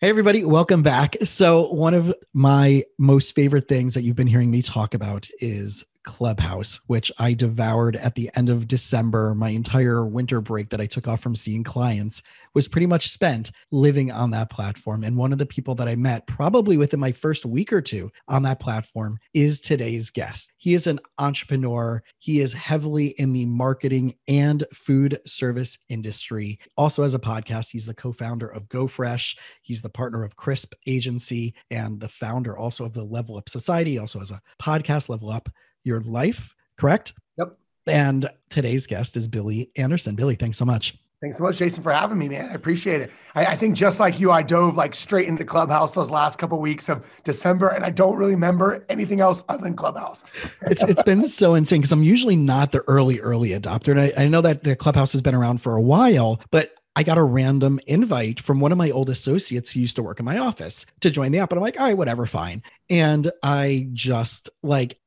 Hey, everybody, welcome back. So one of my most favorite things that you've been hearing me talk about is Clubhouse, which I devoured at the end of December. My entire winter break that I took off from seeing clients was pretty much spent living on that platform. And one of the people that I met probably within my first week or two on that platform is today's guest. He is an entrepreneur. He is heavily in the marketing and food service industry. Also has a podcast. He's the co-founder of GoFresh. He's the partner of Crisp Agency and the founder also of the Level Up Society. He also has a podcast, Level Up Your Life, correct? Yep. And today's guest is Billy Anderson. Billy, thanks so much. Thanks so much, Jason, for having me, man. I appreciate it. I think just like you, I dove like straight into Clubhouse those last couple of weeks of December, and I don't really remember anything else other than Clubhouse. It's been so insane because I'm usually not the early adopter. And I know that the Clubhouse has been around for a while, but I got a random invite from one of my old associates who used to work in my office to join the app. And I'm like, all right, whatever, fine. And I just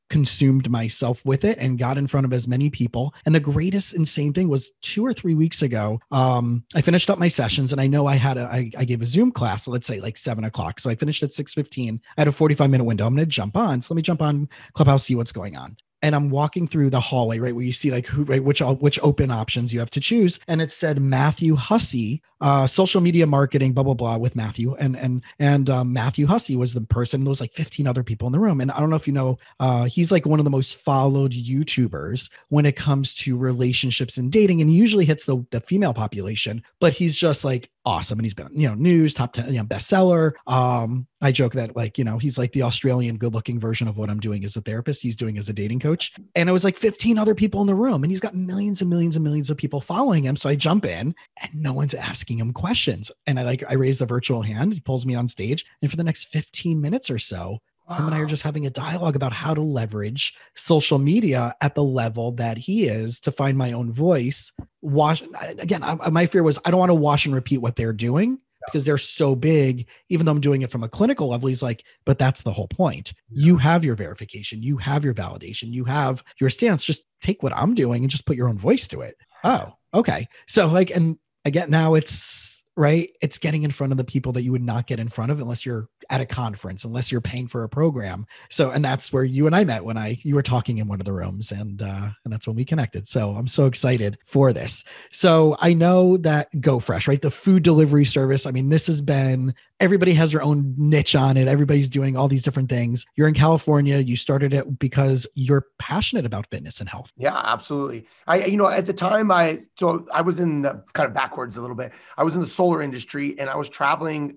consumed myself with it and got in front of as many people. And the greatest insane thing was 2 or 3 weeks ago, I finished up my sessions and I know I gave a Zoom class, let's say like 7:00. So I finished at 6:15. I had a 45-minute window. I'm going to jump on. So let me jump on Clubhouse, see what's going on. And I'm walking through the hallway, right, where you see like which open options you have to choose. And it said Matthew Hussey, social media marketing, blah, blah, blah, with Matthew. And Matthew Hussey was the person. There was like 15 other people in the room. And I don't know if you know, he's like one of the most followed YouTubers when it comes to relationships and dating. And he usually hits the female population, but he's just like awesome. And he's been, news, top 10, bestseller. I joke that he's like the Australian good looking version of what I'm doing as a therapist. He's doing as a dating coach. And it was like 15 other people in the room and he's got millions and millions and millions of people following him. So I jump in and no one's asking him questions. And I raise the virtual hand. He pulls me on stage. And for the next 15 minutes or so, him and I are just having a dialogue about how to leverage social media at the level that he is to find my own voice. My fear was I don't want to wash and repeat what they're doing because they're so big, even though I'm doing it from a clinical level. He's like, but that's the whole point. You have your verification, you have your validation, you have your stance. Just take what I'm doing and just put your own voice to it. Oh, okay. So and again, now it's right. It's getting in front of the people that you would not get in front of unless you're at a conference, unless you're paying for a program. So, and that's where you and I met when you were talking in one of the rooms and that's when we connected. So I'm so excited for this. So I know that GoFresh, right? The food delivery service. I mean, this has been, everybody has their own niche on it. Everybody's doing all these different things. You're in California. You started it because you're passionate about fitness and health. Yeah, absolutely. At the time I was in kind of backwards a little bit. I was in the solar industry and I was traveling.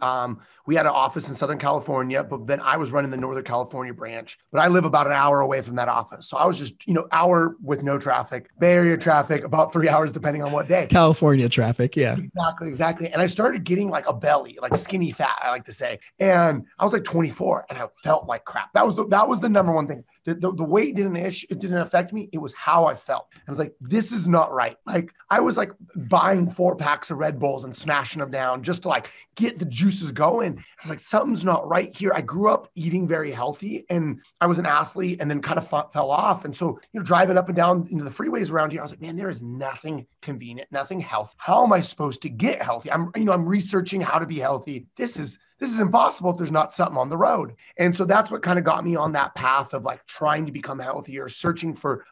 We had an office in Southern California, but then I was running the Northern California branch, but I live about an hour away from that office. So I was just, hour with no traffic, Bay Area traffic, about 3 hours, depending on what day. California traffic. Yeah, exactly. And I started getting like a belly, like skinny fat, I like to say. And I was like 24 and I felt like crap. That was the number one thing. The weight didn't affect me. It was how I felt. I was like, this is not right. Like I was like buying 4 packs of Red Bulls and smashing them down just to like get the juices going. I was like, something's not right here. I grew up eating very healthy and I was an athlete and then kind of fell off. And so, driving up and down into the freeways around here, I was like, man, there is nothing convenient, nothing healthy. How am I supposed to get healthy? I'm researching how to be healthy. This is impossible if there's not something on the road. And so that's what kind of got me on that path of like trying to become healthier, searching for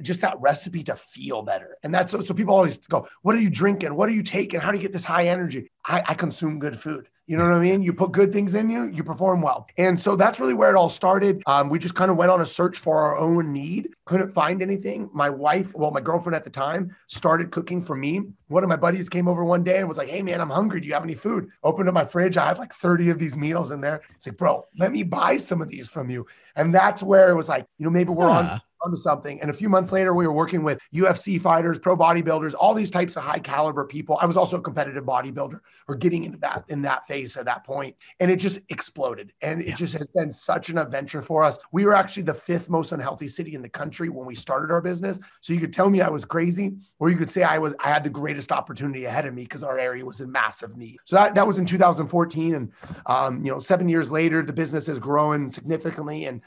just that recipe to feel better. And that's so people always go, what are you drinking? What are you taking? How do you get this high energy? I consume good food. You know what I mean? You put good things in you, you perform well. And so that's really where it all started. We just kind of went on a search for our own need. Couldn't find anything. My girlfriend at the time started cooking for me. One of my buddies came over one day and was like, hey man, I'm hungry. Do you have any food? Opened up my fridge. I had like 30 of these meals in there. It's like, bro, let me buy some of these from you. And that's where it was like, maybe we're onto something. And a few months later, we were working with UFC fighters, pro bodybuilders, all these types of high caliber people. I was also a competitive bodybuilder or getting into that in that phase at that point. And it just exploded. And it just has been such an adventure for us. We were actually the 5th most unhealthy city in the country when we started our business. So you could tell me I was crazy, or you could say I had the greatest opportunity ahead of me because our area was in massive need. So that was in 2014. And, 7 years later, the business is growing significantly. And,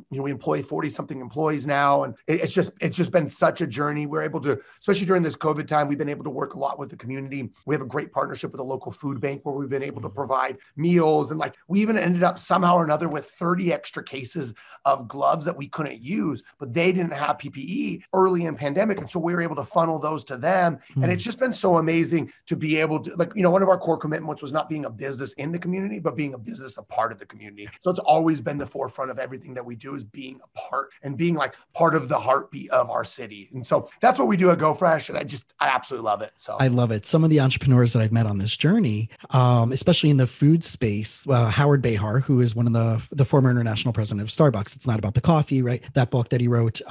we employ 40 something employees now. now. And it's just been such a journey. We're able to, especially during this COVID time, we've been able to work a lot with the community. We have a great partnership with a local food bank where we've been able to provide meals. And like, we even ended up somehow or another with 30 extra cases of gloves that we couldn't use, but they didn't have PPE early in pandemic. And so we were able to funnel those to them. And it's just been so amazing to be able to, like, one of our core commitments was not being a business in the community, but being a business, a part of the community. So it's always been the forefront of everything that we do, is being a part and being like part of the heartbeat of our city. And so that's what we do at GoFresh. And I absolutely love it. So I love it. Some of the entrepreneurs that I've met on this journey, especially in the food space, Howard Behar, who is one of the former international president of Starbucks. It's not about the coffee, right? That book that he wrote,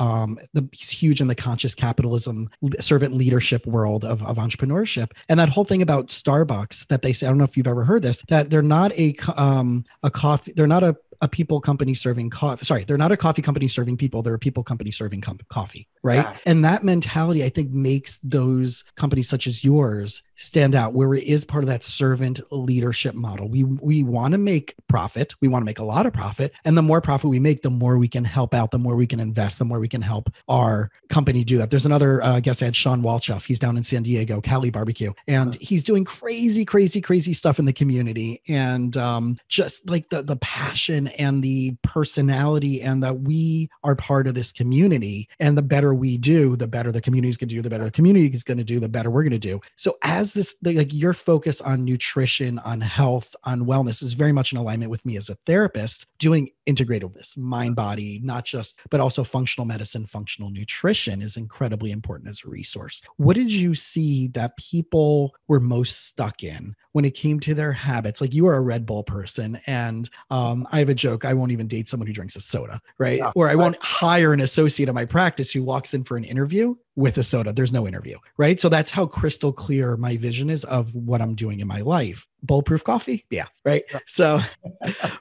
he's huge in the conscious capitalism, servant leadership world of entrepreneurship. And that whole thing about Starbucks that they say, I don't know if you've ever heard this, that they're not a coffee, they're not a people company serving coffee. Sorry, they're not a coffee company serving people. They're a people company serving coffee, right? Yeah. And that mentality, I think, makes those companies such as yours stand out, where it is part of that servant leadership model. We want to make profit. We want to make a lot of profit. And the more profit we make, the more we can help out, the more we can invest, the more we can help our company do that. There's another guest I had, Sean Walchef. He's down in San Diego, Cali Barbecue. And he's doing crazy stuff in the community. And just like the passion and the personality, and that we are part of this community. And the better we do, the better the community is going to do, the better the community is going to do, the better we're going to do. So as this, like, your focus on nutrition, on health, on wellness is very much in alignment with me as a therapist, doing integrative mind, body, not just, but also functional medicine, functional nutrition is incredibly important as a resource. What did you see that people were most stuck in when it came to their habits? Like, you are a Red Bull person, and I have a joke. I won't even date someone who drinks a soda, right? Yeah, or I won't hire an associate at my practice who walks in for an interview with a soda. There's no interview, right? So that's how crystal clear my vision is of what I'm doing in my life. Bulletproof coffee? Yeah. Right. So,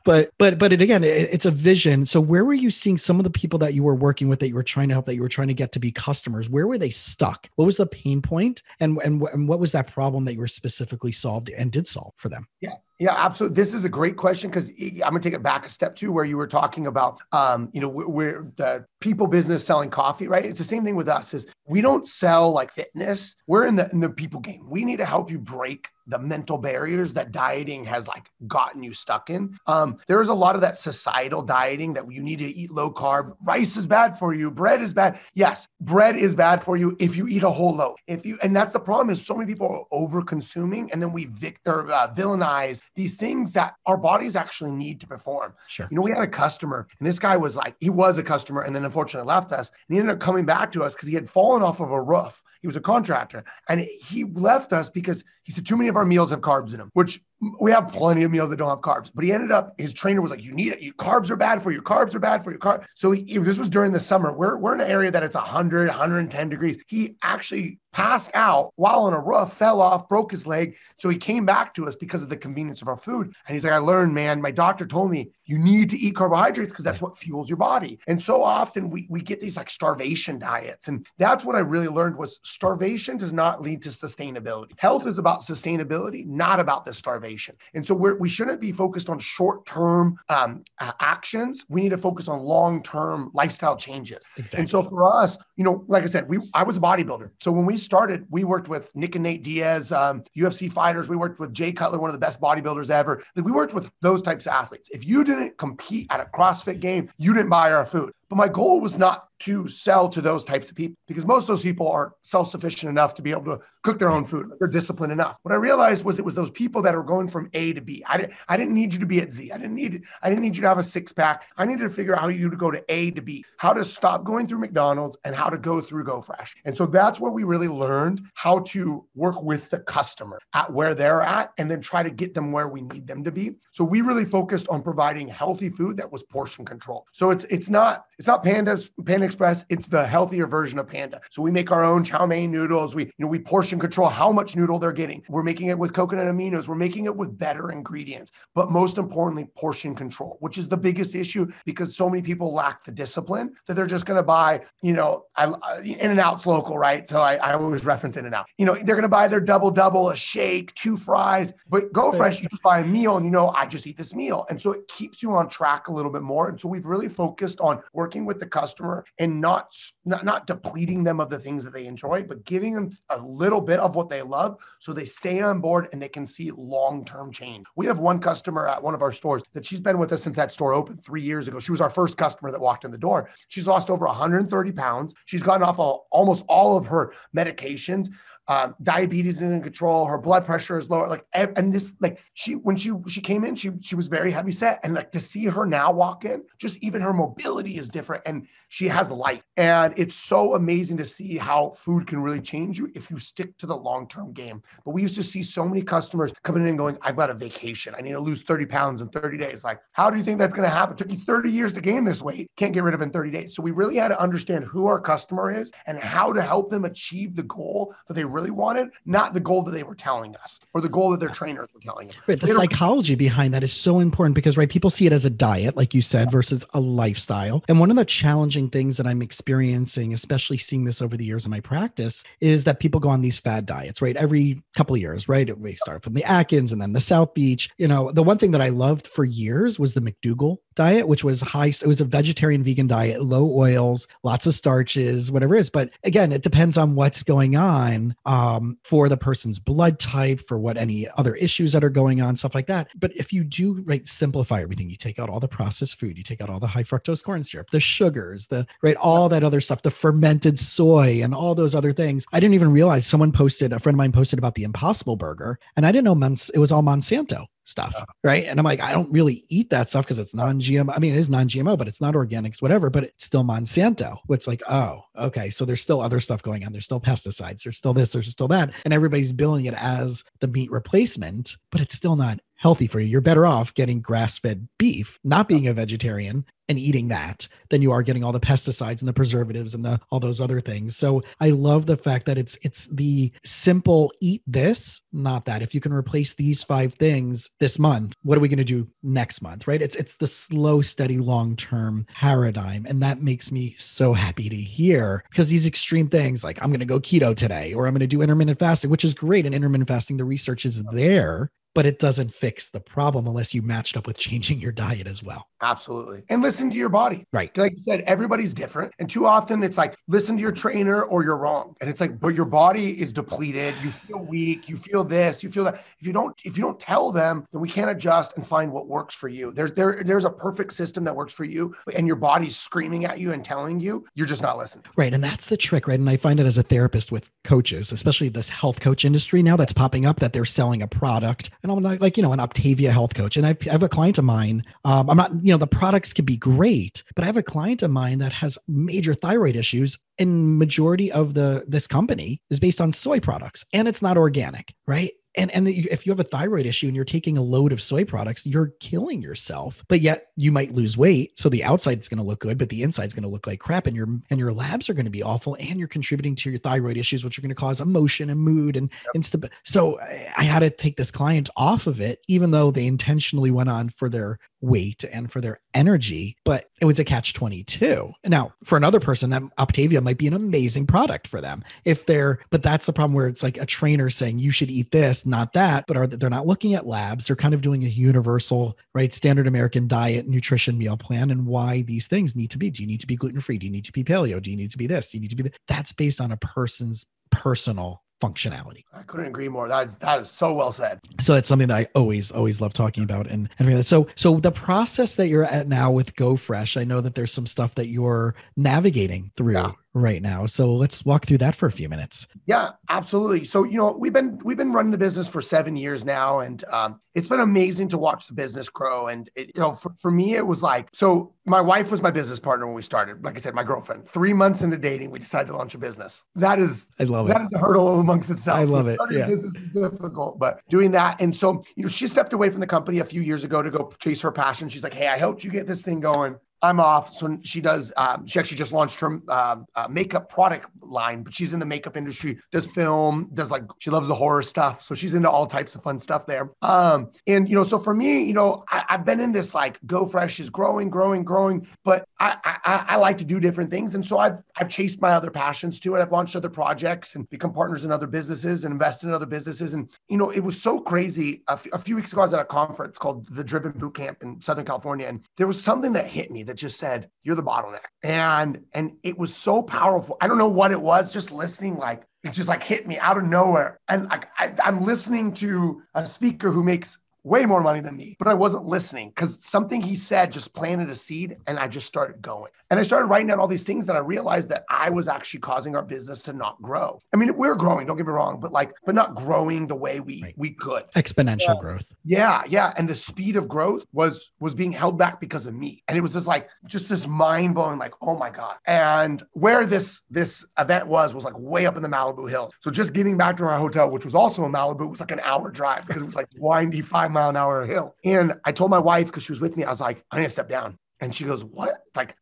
but it's a vision. So where were you seeing some of the people that you were working with, that you were trying to help, that you were trying to get to be customers? Where were they stuck? What was the pain point? And what was that problem that you were specifically solved and did solve for them? Yeah, absolutely. This is a great question, because I'm going to take it back a step too, where you were talking about, we're the people business selling coffee, right? It's the same thing with us. Is we don't sell like fitness. We're in the people game. We need to help you break the mental barriers that dieting has like gotten you stuck in. There is a lot of that societal dieting that you need to eat low carb. Rice is bad for you. Bread is bad. Yes, bread is bad for you if you eat a whole loaf. And that's the problem, is so many people are over consuming, and then we villainize these things that our bodies actually need to perform. Sure. We had a customer, and this guy was like, he was a customer and then unfortunately left us. And he ended up coming back to us because he had fallen off of a roof. He was a contractor, and he left us because he said, too many of our meals have carbs in them, which we have plenty of meals that don't have carbs. But he ended up, his trainer was like, you need it. Your carbs are bad for you. Carbs are bad for your carbs. So this was during the summer. We're in an area that it's 100, 110 degrees. He actually passed out while on a roof, fell off, broke his leg. So he came back to us because of the convenience of our food. And he's like, I learned, man, my doctor told me you need to eat carbohydrates because that's what fuels your body. And so often we get these like starvation diets. And that's what I really learned, was starvation does not lead to sustainability. Health is about sustainability, not about the starvation. And so we shouldn't be focused on short-term actions. We need to focus on long-term lifestyle changes. Exactly. And so for us, like I said, I was a bodybuilder. So when we started, we worked with Nick and Nate Diaz, UFC fighters. We worked with Jay Cutler, one of the best bodybuilders ever. Like, we worked with those types of athletes. If you didn't compete at a CrossFit game, you didn't buy our food. But my goal was not to sell to those types of people, because most of those people are self-sufficient enough to be able to cook their own food. They're disciplined enough. What I realized was it was those people that are going from A to B. I didn't need you to be at Z. I didn't need you to have a six pack. I needed to figure out how you to go to A to B, how to stop going through McDonald's and how to go through GoFresh. And so that's where we really learned how to work with the customer at where they're at, and then try to get them where we need them to be. So we really focused on providing healthy food that was portion control. So it's not Panda Express. It's the healthier version of Panda. So we make our own chow mein noodles. We portion control how much noodle they're getting. We're making it with coconut aminos. We're making it with better ingredients, but most importantly, portion control, which is the biggest issue, because so many people lack the discipline that they're just going to buy, In-N-Out's local, right? So I always reference In-N-Out. They're going to buy their double, a shake, 2 fries, but GoFresh, you just buy a meal and I just eat this meal. And so it keeps you on track a little bit more. And so we've really focused on working working with the customer and not depleting them of the things that they enjoy, but giving them a little bit of what they love so they stay on board and they can see long-term change. We have one customer at one of our stores that she's been with us since that store opened 3 years ago. She was our first customer that walked in the door. She's lost over 130 pounds. She's gotten off almost all of her medications. Diabetes is in control. Her blood pressure is lower. When she came in, she was very heavy set. And like to see her now walk in, just even her mobility is different and she has life. And it's so amazing to see how food can really change you if you stick to the long-term game. But we used to see so many customers coming in and going, I've got a vacation. I need to lose 30 pounds in 30 days. Like, how do you think that's going to happen? It took you 30 years to gain this weight. Can't get rid of it in 30 days. So we really had to understand who our customer is and how to help them achieve the goal that they really wanted, not the goal that they were telling us or the goal that their trainers were telling them. Right. The psychology behind that is so important because, right, people see it as a diet, like you said, versus a lifestyle. And one of the challenging things that I'm experiencing, especially seeing this over the years in my practice, is that people go on these fad diets, right? Every couple of years, right? We start from the Atkins and then the South Beach. You know, the one thing that I loved for years was the McDougall diet, which was it was a vegetarian vegan diet, low oils, lots of starches, whatever it is. But again, it depends on what's going on for the person's blood type, for what any other issues that are going on, stuff like that. But if you do simplify everything, you take out all the processed food, you take out all the high fructose corn syrup, the sugars, all that other stuff, the fermented soy and all those other things. I didn't even realize a friend of mine posted about the Impossible Burger, and I didn't know it was all Monsanto stuff, right? And I'm like, I don't really eat that stuff because it's non-GMO. I mean, it is non-GMO, but it's not organics, whatever, but it's still Monsanto. It's like, oh, okay. So there's still other stuff going on. There's still pesticides. There's still this, there's still that. And everybody's billing it as the meat replacement, but it's still not healthy for you. You're better off getting grass-fed beef, not being a vegetarian and eating that than you are getting all the pesticides and the preservatives and all those other things. So I love the fact that it's the simple eat this, not that. If you can replace these 5 things this month, what are we going to do next month, right? It's the slow, steady, long-term paradigm. And that makes me so happy to hear, because these extreme things like I'm going to go keto today, or I'm going to do intermittent fasting, which is great. And intermittent fasting, the research is there, but it doesn't fix the problem unless you matched up with changing your diet as well. Absolutely. And listen to your body. Right. Like you said, everybody's different. And too often it's like, listen to your trainer or you're wrong. And it's like, but your body is depleted. You feel weak. You feel this, you feel that. If you don't tell them, then we can't adjust and find what works for you. There's a perfect system that works for you, and your body's screaming at you and telling you, you're just not listening. Right. And that's the trick, right? And I find it as a therapist with coaches, especially this health coach industry now that's popping up, that they're selling a product. And I'm like, an Optavia health coach. And I have a client of mine. I'm not, the products could be great, but I have a client of mine that has major thyroid issues, and majority of this company is based on soy products, and it's not organic, right? And if you have a thyroid issue and you're taking a load of soy products, you're killing yourself, but yet you might lose weight. So the outside is going to look good, but the inside is going to look like crap, and your labs are going to be awful, and you're contributing to your thyroid issues, which are going to cause emotion and mood and instability. So I had to take this client off of it, even though they intentionally went on for their weight and for their energy, but it was a catch-22. Now, for another person, that Optavia might be an amazing product for them but that's the problem, where it's like a trainer saying you should eat this, not that, but they're not looking at labs. They're kind of doing a universal, right, standard American diet, nutrition, meal plan, and why these things need to be. Do you need to be gluten-free? Do you need to be paleo? Do you need to be this? Do you need to be that? That's based on a person's personal functionality. I couldn't agree more. That is so well said. So it's something that I always love talking about. And so the process that you're at now with GoFresh, I know that there's some stuff that you're navigating through right now. So let's walk through that for a few minutes. Yeah, absolutely. So, we've been running the business for 7 years now, and it's been amazing to watch the business grow. And for me, it was like, so my wife was my business partner when we started. Like I said, my girlfriend. 3 months into dating, we decided to launch a business. I love it. That is a hurdle amongst itself. I love it. Yeah. Business is difficult, but doing that. And so, she stepped away from the company a few years ago to go chase her passion. She's like, hey, I helped you get this thing going. I'm off. So she does, she actually just launched her makeup product line, but she's in the makeup industry, does film, she loves the horror stuff. So she's into all types of fun stuff there. So for me, I've been in this like GoFresh is growing, but I like to do different things. And so I've chased my other passions too. And I've launched other projects and become partners in other businesses and invested in other businesses. And, it was so crazy. A few weeks ago, I was at a conference called the Driven Boot Camp in Southern California. And there was something that hit me. that just said, you're the bottleneck. And it was so powerful. I don't know what it was, just listening, like, it just like hit me out of nowhere. And I'm listening to a speaker who makes way more money than me, but I wasn't listening because something he said just planted a seed and I just started going. And I started writing down all these things that I realized that I was actually causing our business to not grow. I mean, we're growing, don't get me wrong, but not growing the way we could. Exponential growth. Yeah. And the speed of growth was being held back because of me. And it was just this mind blowing, like, oh my God. And where this event was like way up in the Malibu Hills. So just getting back to our hotel, which was also in Malibu, was like an hour drive because it was like windy 5-mile-an-hour hill. And I told my wife, because she was with me, I was like, I need to step down. And she goes, what? Like,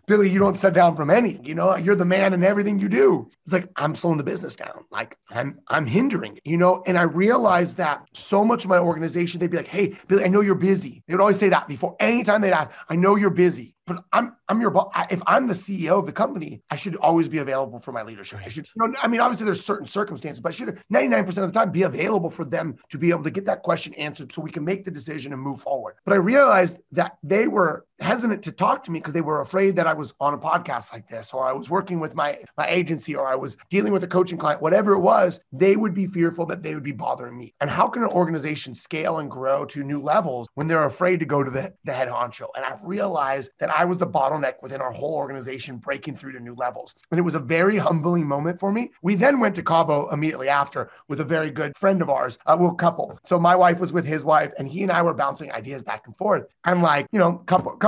Billy, you don't step down from anything, you're the man in everything you do. It's like, I'm slowing the business down. Like I'm hindering, and I realized that so much of my organization, they'd be like, hey, Billy, I know you're busy. They would always say that before. Anytime they'd ask, I know you're busy, but I'm your boss. If I'm the CEO of the company, I should always be available for my leadership. Right. I should, obviously there's certain circumstances, but I should 99% of the time be available for them to be able to get that question answered so we can make the decision and move forward. But I realized that they were hesitant to talk to me because they were afraid that I was on a podcast like this, or I was working with my agency, or I was dealing with a coaching client, whatever it was. They would be fearful that they would be bothering me. And how can an organization scale and grow to new levels when they're afraid to go to the head honcho? And I realized that I was the bottleneck within our whole organization, breaking through to new levels. And it was a very humbling moment for me. We then went to Cabo immediately after with a very good friend of ours, a couple. So my wife was with his wife, and he and I were bouncing ideas back and forth. I'm like,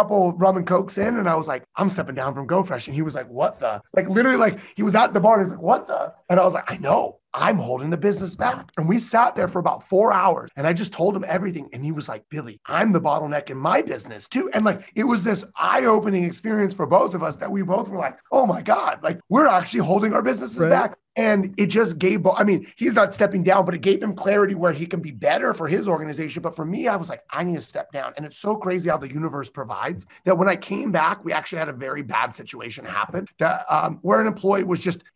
couple rum and cokes in, and I was like, I'm stepping down from GoFresh. And he was like, what the? Like literally, like he was at the bar and he's like, what the? And I was like, I know. I'm holding the business back. And we sat there for about 4 hours and I just told him everything. And he was like, Billy, I'm the bottleneck in my business too. And like, it was this eye-opening experience for both of us that we both were like, oh my God, like we're actually holding our businesses back. And it just gave, he's not stepping down, but it gave him clarity where he can be better for his organization. But for me, I was like, I need to step down. And it's so crazy how the universe provides that when I came back, we actually had a very bad situation happen where an employee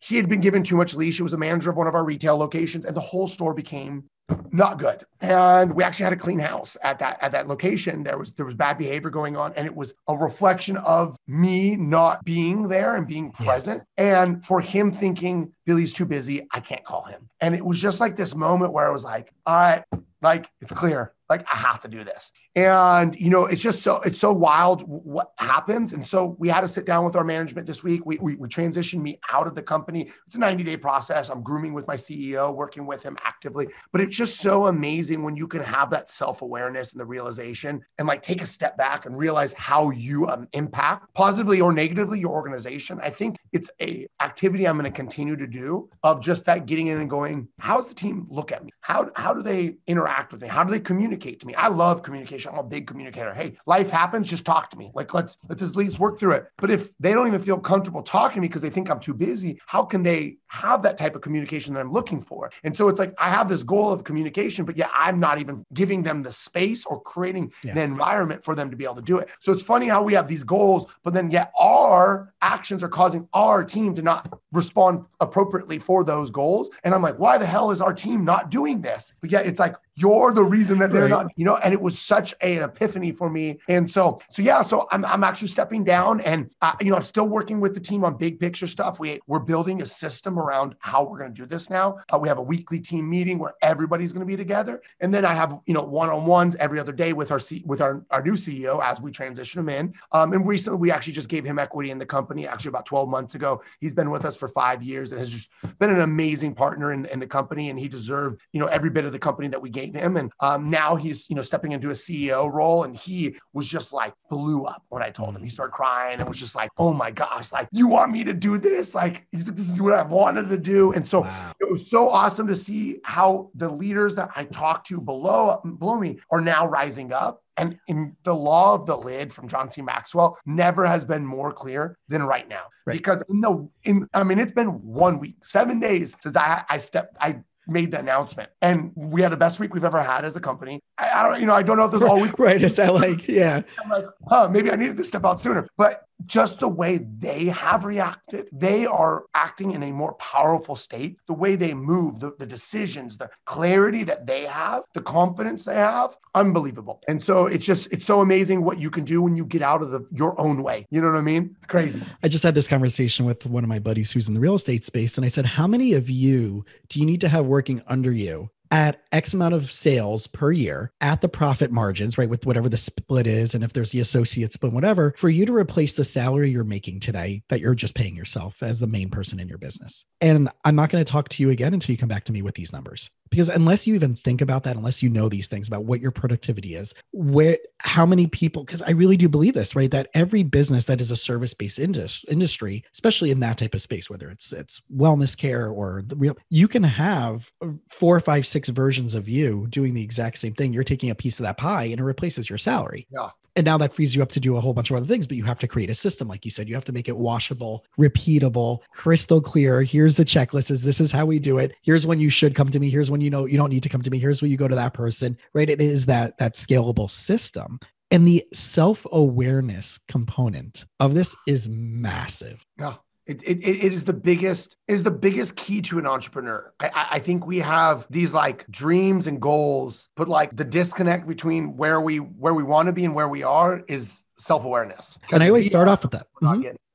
he had been given too much leash. He was a manager of one of our retail locations and the whole store became not good. And we actually had a clean house at that location. There was bad behavior going on. And it was a reflection of me not being there and being present. And for him thinking, Billy's too busy, I can't call him. And it was just like this moment where I was like, all right, like it's clear. Like I have to do this. And, it's so wild what happens. And so we had to sit down with our management this week. We transitioned me out of the company. It's a 90-day process. I'm grooming with my CEO, working with him actively, but it's just so amazing when you can have that self-awareness and the realization and like take a step back and realize how you impact positively or negatively your organization. I think it's a activity I'm going to continue to do of just that getting in and going, how does the team look at me? How do they interact with me? How do they communicate to me? I love communication. I'm a big communicator. Hey, life happens. Just talk to me. Like, let's at least work through it. But if they don't even feel comfortable talking to me because they think I'm too busy, how can they have that type of communication that I'm looking for? And so it's like, I have this goal of communication, but yet I'm not even giving them the space or creating the environment for them to be able to do it. So it's funny how we have these goals, but then yet our actions are causing our team to not respond appropriately for those goals. And I'm like, why the hell is our team not doing this? But yet it's like, you're the reason that they're not, and it was such an epiphany for me. And so I'm actually stepping down and, I'm still working with the team on big picture stuff. We're building a system around how we're going to do this now. We have a weekly team meeting where everybody's going to be together. And then I have, one-on-ones every other day with our new CEO as we transition him in. And recently we actually just gave him equity in the company, actually about 12 months ago. He's been with us for 5 years and has just been an amazing partner in the company. And he deserved, every bit of the company that we gave him. And now he's, stepping into a CEO role. And he was just like blew up when I told him. He started crying and was just like, oh my gosh, like, you want me to do this? Like, he said, this is what I've wanted to do. And so it was so awesome to see how the leaders that I talked to below me are now rising up. And in the law of the lid from John C. Maxwell never has been more clear than right now. Because it's been 1 week, 7 days since I made the announcement, and we had the best week we've ever had as a company. I don't know if there's always right. It's that like, I'm like, maybe I needed to step out sooner, but just the way they have reacted, they are acting in a more powerful state. The way they move, the decisions, the clarity that they have, the confidence they have, unbelievable. And so it's so amazing what you can do when you get out of your own way. You know what I mean? It's crazy. I just had this conversation with one of my buddies who's in the real estate space. And I said, how many of you do you need to have working under you at X amount of sales per year at the profit margins, right? With whatever the split is. And if there's the associate split, whatever, for you to replace the salary you're making today that you're just paying yourself as the main person in your business. And I'm not going to talk to you again until you come back to me with these numbers. Because unless you even think about that, unless you know these things about what your productivity is, how many people, because I really do believe this, right? That every business that is a service-based industry, especially in that type of space, whether it's wellness care or the real, you can have 4, 5, 6 versions of you doing the exact same thing. You're taking a piece of that pie and it replaces your salary. Yeah. And now that frees you up to do a whole bunch of other things, but you have to create a system. Like you said, you have to make it washable, repeatable, crystal clear. Here's the checklist. This is how we do it. Here's when you should come to me. Here's when you know you don't need to come to me. Here's when you go to that person, right? It is that scalable system. And the self-awareness component of this is massive. Yeah. It is the biggest key to an entrepreneur. I think we have these like dreams and goals, but like the disconnect between where we want to be and where we are is self-awareness. And I always start off with that.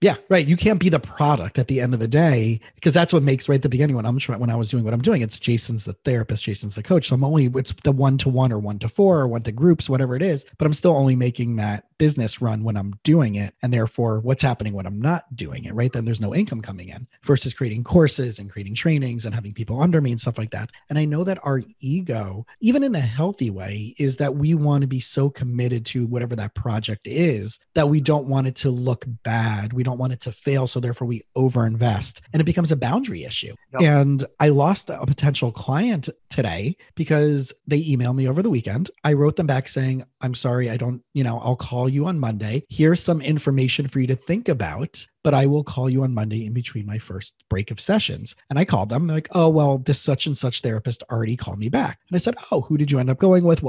Yeah, right. You can't be the product at the end of the day, because that's what makes right at the beginning when I was doing what I'm doing. It's Jason's the therapist, Jason's the coach. So it's the 1-to-1 or 1-to-4 or 1-to-groups, whatever it is. But I'm still only making that business run when I'm doing it. And therefore, what's happening when I'm not doing it, right? Then there's no income coming in versus creating courses and creating trainings and having people under me and stuff like that. And I know that our ego, even in a healthy way, is that we want to be so committed to whatever that project is that we don't want it to look bad. We don't want it to fail. So therefore we overinvest and it becomes a boundary issue. Yep. And I lost a potential client today because they emailed me over the weekend. I wrote them back saying, I'm sorry, I'll call you on Monday. Here's some information for you to think about, but I will call you on Monday in between my first break of sessions. And I called them. They're like, oh, well, this such and such therapist already called me back. And I said, oh, who did you end up going with?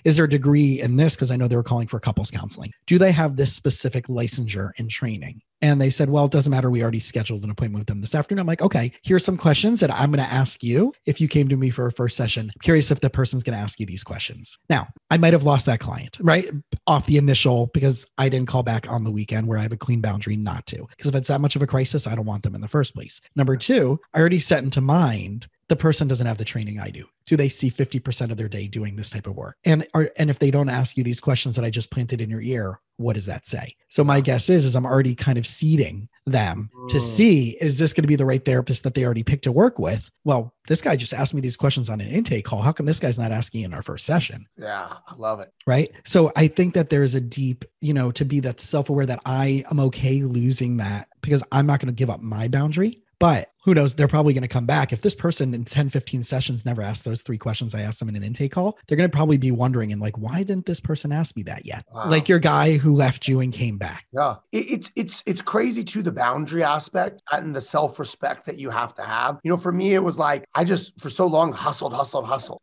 Is there a degree in this? Because I know they were calling for couples counseling. Do they have this specific licensure and training? And they said, well, it doesn't matter. We already scheduled an appointment with them this afternoon. I'm like, okay, here's some questions that I'm going to ask you if you came to me for a first session. I'm curious if the person's going to ask you these questions. Now, I might have lost that client, right? Off the initial, because I didn't call back on the weekend where I have a clean boundary not to. Because if it's that much of a crisis, I don't want them in the first place. Number 2, I already set into mind the person doesn't have the training I do. Do they see 50% of their day doing this type of work? And if they don't ask you these questions that I just planted in your ear, what does that say? So my guess is I'm already kind of seeding them to see, is this going to be the right therapist that they already picked to work with? Well, this guy just asked me these questions on an intake call. How come this guy's not asking in our first session? Yeah, I love it. Right. So I think that there's a deep, to be that self-aware that I am okay losing that because I'm not going to give up my boundary. But who knows, they're probably going to come back. If this person in 10, 15 sessions never asked those 3 questions I asked them in an intake call, they're going to probably be wondering and like, why didn't this person ask me that yet? Wow. Like your guy who left you and came back. Yeah. It's crazy too, the boundary aspect and the self-respect that you have to have. For me, it was like, I just for so long hustled.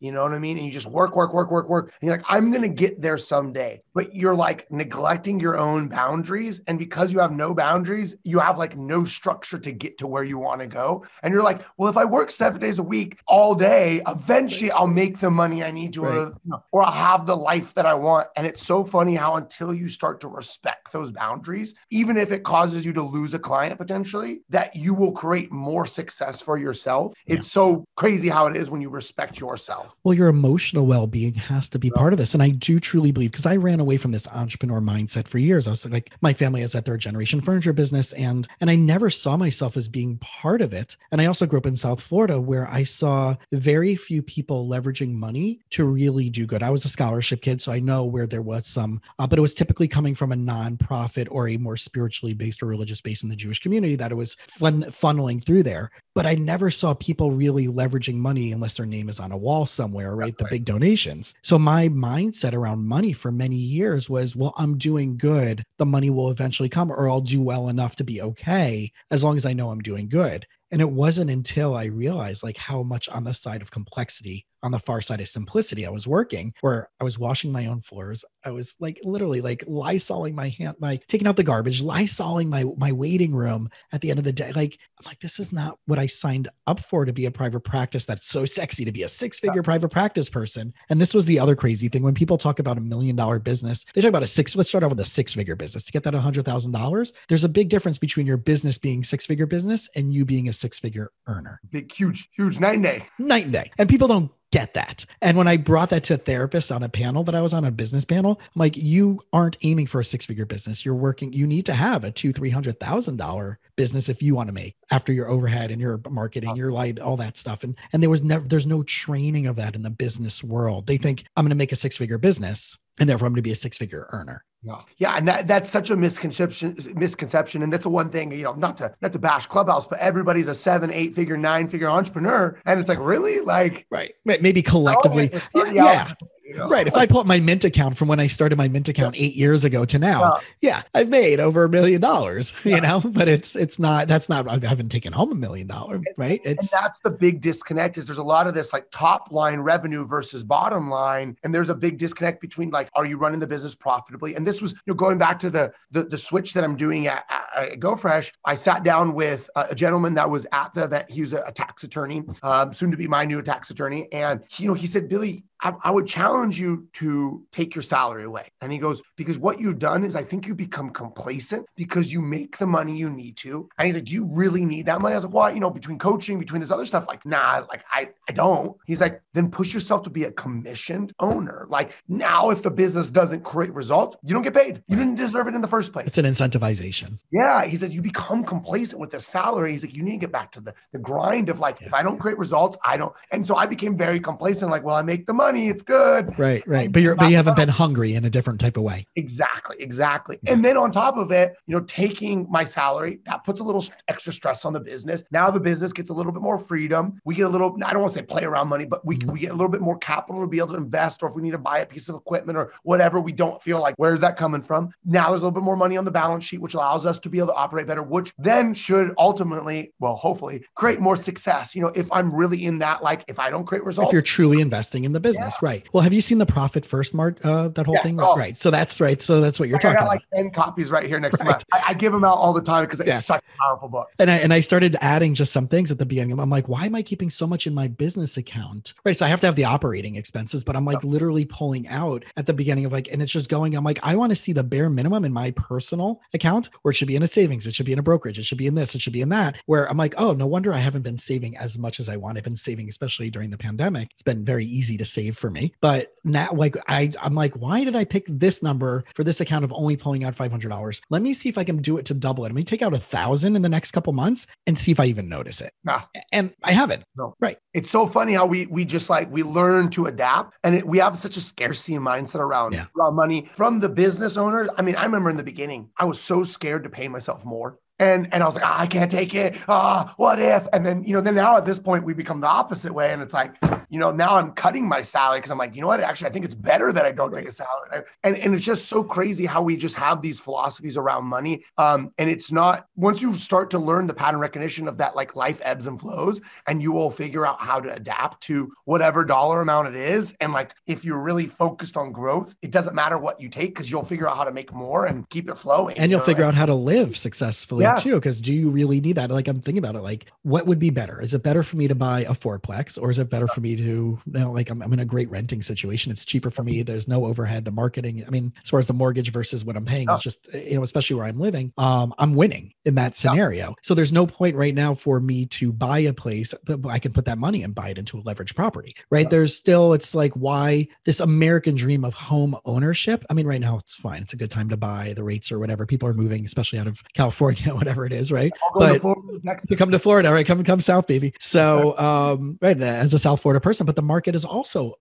You know what I mean? And you just work. And you're like, I'm going to get there someday. But you're like neglecting your own boundaries. And because you have no boundaries, you have like no structure to get to where you want to go. And you're like, well, if I work 7 days a week all day, eventually I'll make the money I need to, right, or I'll have the life that I want. And it's so funny how until you start to respect those boundaries, even if it causes you to lose a client potentially, that you will create more success for yourself. Yeah. It's so crazy how it is when you respect yourself. Well, your emotional well-being has to be part of this. And I do truly believe, because I ran away from this entrepreneur mindset for years. I was like, my family is a 3rd generation furniture business. And I never saw myself as being part of it. And I also grew up in South Florida where I saw very few people leveraging money to really do good. I was a scholarship kid, so I know where there was some, but it was typically coming from a nonprofit or a more spiritually based or religious base in the Jewish community that it was funneling through there. But I never saw people really leveraging money unless their name is on a wall somewhere, right? The big donations. So my mindset around money for many years was, well, I'm doing good. The money will eventually come, or I'll do well enough to be okay as long as I know I'm doing good. And it wasn't until I realized like how much on the side of complexity on the far side of simplicity. I was working where I was washing my own floors. I was like literally like lysoling my hand, taking out the garbage, lysoling my waiting room at the end of the day. Like, I'm like, this is not what I signed up for, to be a private practice. That's so sexy, to be a 6-figure private practice person. And this was the other crazy thing. When people talk about $1 million business, they talk about let's start off with a 6-figure business. To get that $100,000, there's a big difference between your business being 6-figure business and you being a 6-figure earner. Big, huge night and day. Night and day. And people don't get that. And when I brought that to therapists on a panel that I was on, a business panel, I'm like, you aren't aiming for a 6-figure business. You're working, you need to have a $200,000-$300,000 business if you want to make after your overhead and your marketing, your light, all that stuff. And there's no training of that in the business world. They think I'm going to make a 6-figure business and therefore I'm going to be a 6-figure earner. Yeah. And that's such a misconception. And that's the one thing, not to bash Clubhouse, but everybody's a 7, 8-figure, 9-figure entrepreneur. And it's like, really? Like, right. Maybe collectively. Yeah. Right. If I pull up my Mint account from when I started my Mint account 8 years ago to now, I've made over $1 million, but I haven't taken home $1 million, right? And that's the big disconnect. Is there's a lot of this like top line revenue versus bottom line. And there's a big disconnect between like, are you running the business profitably? And this was, going back to the switch that I'm doing at GoFresh. I sat down with a gentleman that was at the event. He was a tax attorney, soon to be my new tax attorney. And he said, Billy, I would challenge you to take your salary away. And he goes, because what you've done is I think you become complacent because you make the money you need to. And he's like, do you really need that money? I was like, well, between coaching, between this other stuff, like, nah, like I don't. He's like, then push yourself to be a commissioned owner. Like now, if the business doesn't create results, you don't get paid. You didn't deserve it in the first place. It's an incentivization. Yeah. He says, you become complacent with the salary. He's like, you need to get back to the grind of like, if I don't create results, I don't. And so I became very complacent. Like, well, I make the money. It's good. Right. But you haven't been hungry in a different type of way. Exactly. Yeah. And then on top of it, taking my salary, that puts a little extra stress on the business. Now the business gets a little bit more freedom. We get a little, I don't want to say play around money, but we get a little bit more capital to be able to invest, or if we need to buy a piece of equipment or whatever, we don't feel like, where's that coming from? Now there's a little bit more money on the balance sheet, which allows us to be able to operate better, which then should ultimately, well, hopefully create more success. If I'm really in that, like if I don't create results. If you're truly investing in the business, right. Well, have you seen the Profit First that whole thing? Oh. Right. So that's right. So that's what you're talking about. I got like 10 copies right here next to me. I give them out all the time because it's such a powerful book. And I started adding just some things at the beginning. I'm like, why am I keeping so much in my business account? Right. So I have to have the operating expenses, but I'm like literally pulling out at the beginning of like, and it's just going, I'm like, I want to see the bare minimum in my personal account, where it should be in a savings. It should be in a brokerage. It should be in this. It should be in that, where I'm like, oh, no wonder I haven't been saving as much as I want. I've been saving, especially during the pandemic. It's been very easy to save for me, but now like I'm like, why did I pick this number for this account of only pulling out $500? Let me see if I can do it to double it. I'm going to take out 1,000 in the next couple months and see if I even notice it. And I haven't. No. Right. It's so funny how we just like, we learn to adapt, and we have such a scarcity mindset around money from the business owners. I mean, I remember in the beginning, I was so scared to pay myself more. And I was like, I can't take it. What if? And then, then now at this point, we become the opposite way. And it's like, now I'm cutting my salary because I'm like, you know what? Actually, I think it's better that I don't take a salary. And it's just so crazy how we just have these philosophies around money. And it's not, once you start to learn the pattern recognition of that, like life ebbs and flows, and you will figure out how to adapt to whatever dollar amount it is. And like, if you're really focused on growth, it doesn't matter what you take, because you'll figure out how to make more and keep it flowing. And you'll figure out how to live successfully too. Because do you really need that? Like, I'm thinking about it, like, what would be better? Is it better for me to buy a fourplex, or is it better for me to, like, I'm in a great renting situation. It's cheaper for me. There's no overhead. The marketing, I mean, as far as the mortgage versus what I'm paying is just, especially where I'm living, I'm winning in that scenario. So there's no point right now for me to buy a place, but I can put that money and buy it into a leveraged property, right? There's still, it's like, why this American dream of home ownership? I mean, right now it's fine. It's a good time to buy. The rates or whatever. People are moving, especially out of California, whatever it is, right? But to come to Florida, right? Come south, baby. So, right, as a South Florida person, but the market is also,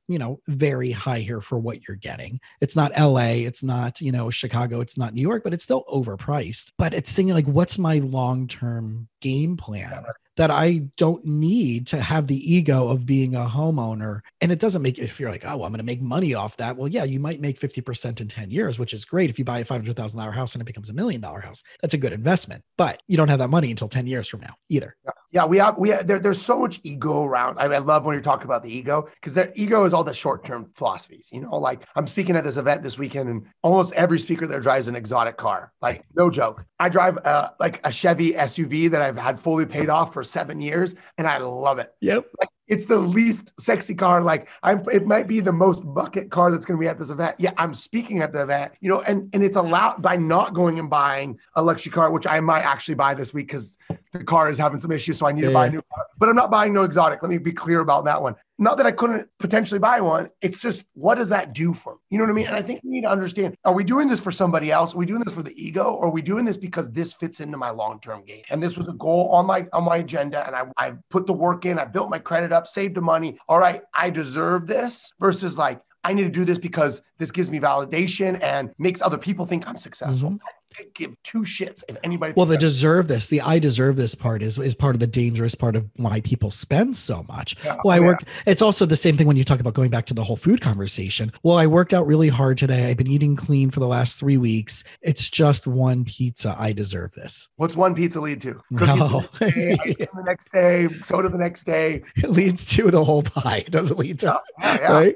very high here for what you're getting. It's not LA, it's not, Chicago, it's not New York, but it's still overpriced. But it's thinking like, what's my long-term game plan? That I don't need to have the ego of being a homeowner. And it doesn't make, if you're like, oh, well, I'm going to make money off that. Well, yeah, you might make 50% in 10 years, which is great. If you buy a $500,000 house and it becomes $1 million house, that's a good investment, but you don't have that money until 10 years from now either. Yeah, there's so much ego around. I love when you're talking about the ego, because the ego is all the short-term philosophies. Like I'm speaking at this event this weekend, and almost every speaker there drives an exotic car. Like, no joke. I drive like a Chevy SUV that I've had fully paid off for 7 years, and I love it. Yep. Like, it's the least sexy car. Like, it might be the most bucket car that's going to be at this event. Yeah, I'm speaking at the event, and it's allowed by not going and buying a luxury car, which I might actually buy this week because the car is having some issues. So I need to buy a new car, but I'm not buying no exotic. Let me be clear about that one. Not that I couldn't potentially buy one. It's just, what does that do for me? You know what I mean? And I think we need to understand, are we doing this for somebody else? Are we doing this for the ego? Or are we doing this because this fits into my long-term game? And this was a goal on my agenda. And I put the work in, I built my credit up, saved the money. All right, I deserve this, versus like, I need to do this because this gives me validation and makes other people think I'm successful. Mm-hmm. I give two shits if anybody. Well, the deserve this, the I deserve this part is part of the dangerous part of why people spend so much. Yeah. Well, it's also the same thing when you talk about going back to the whole food conversation. Well, I worked out really hard today. I've been eating clean for the last 3 weeks. It's just one pizza. I deserve this. What's one pizza lead to? Cookies the next day, soda the next day. It leads to the whole pie. It doesn't lead to, right?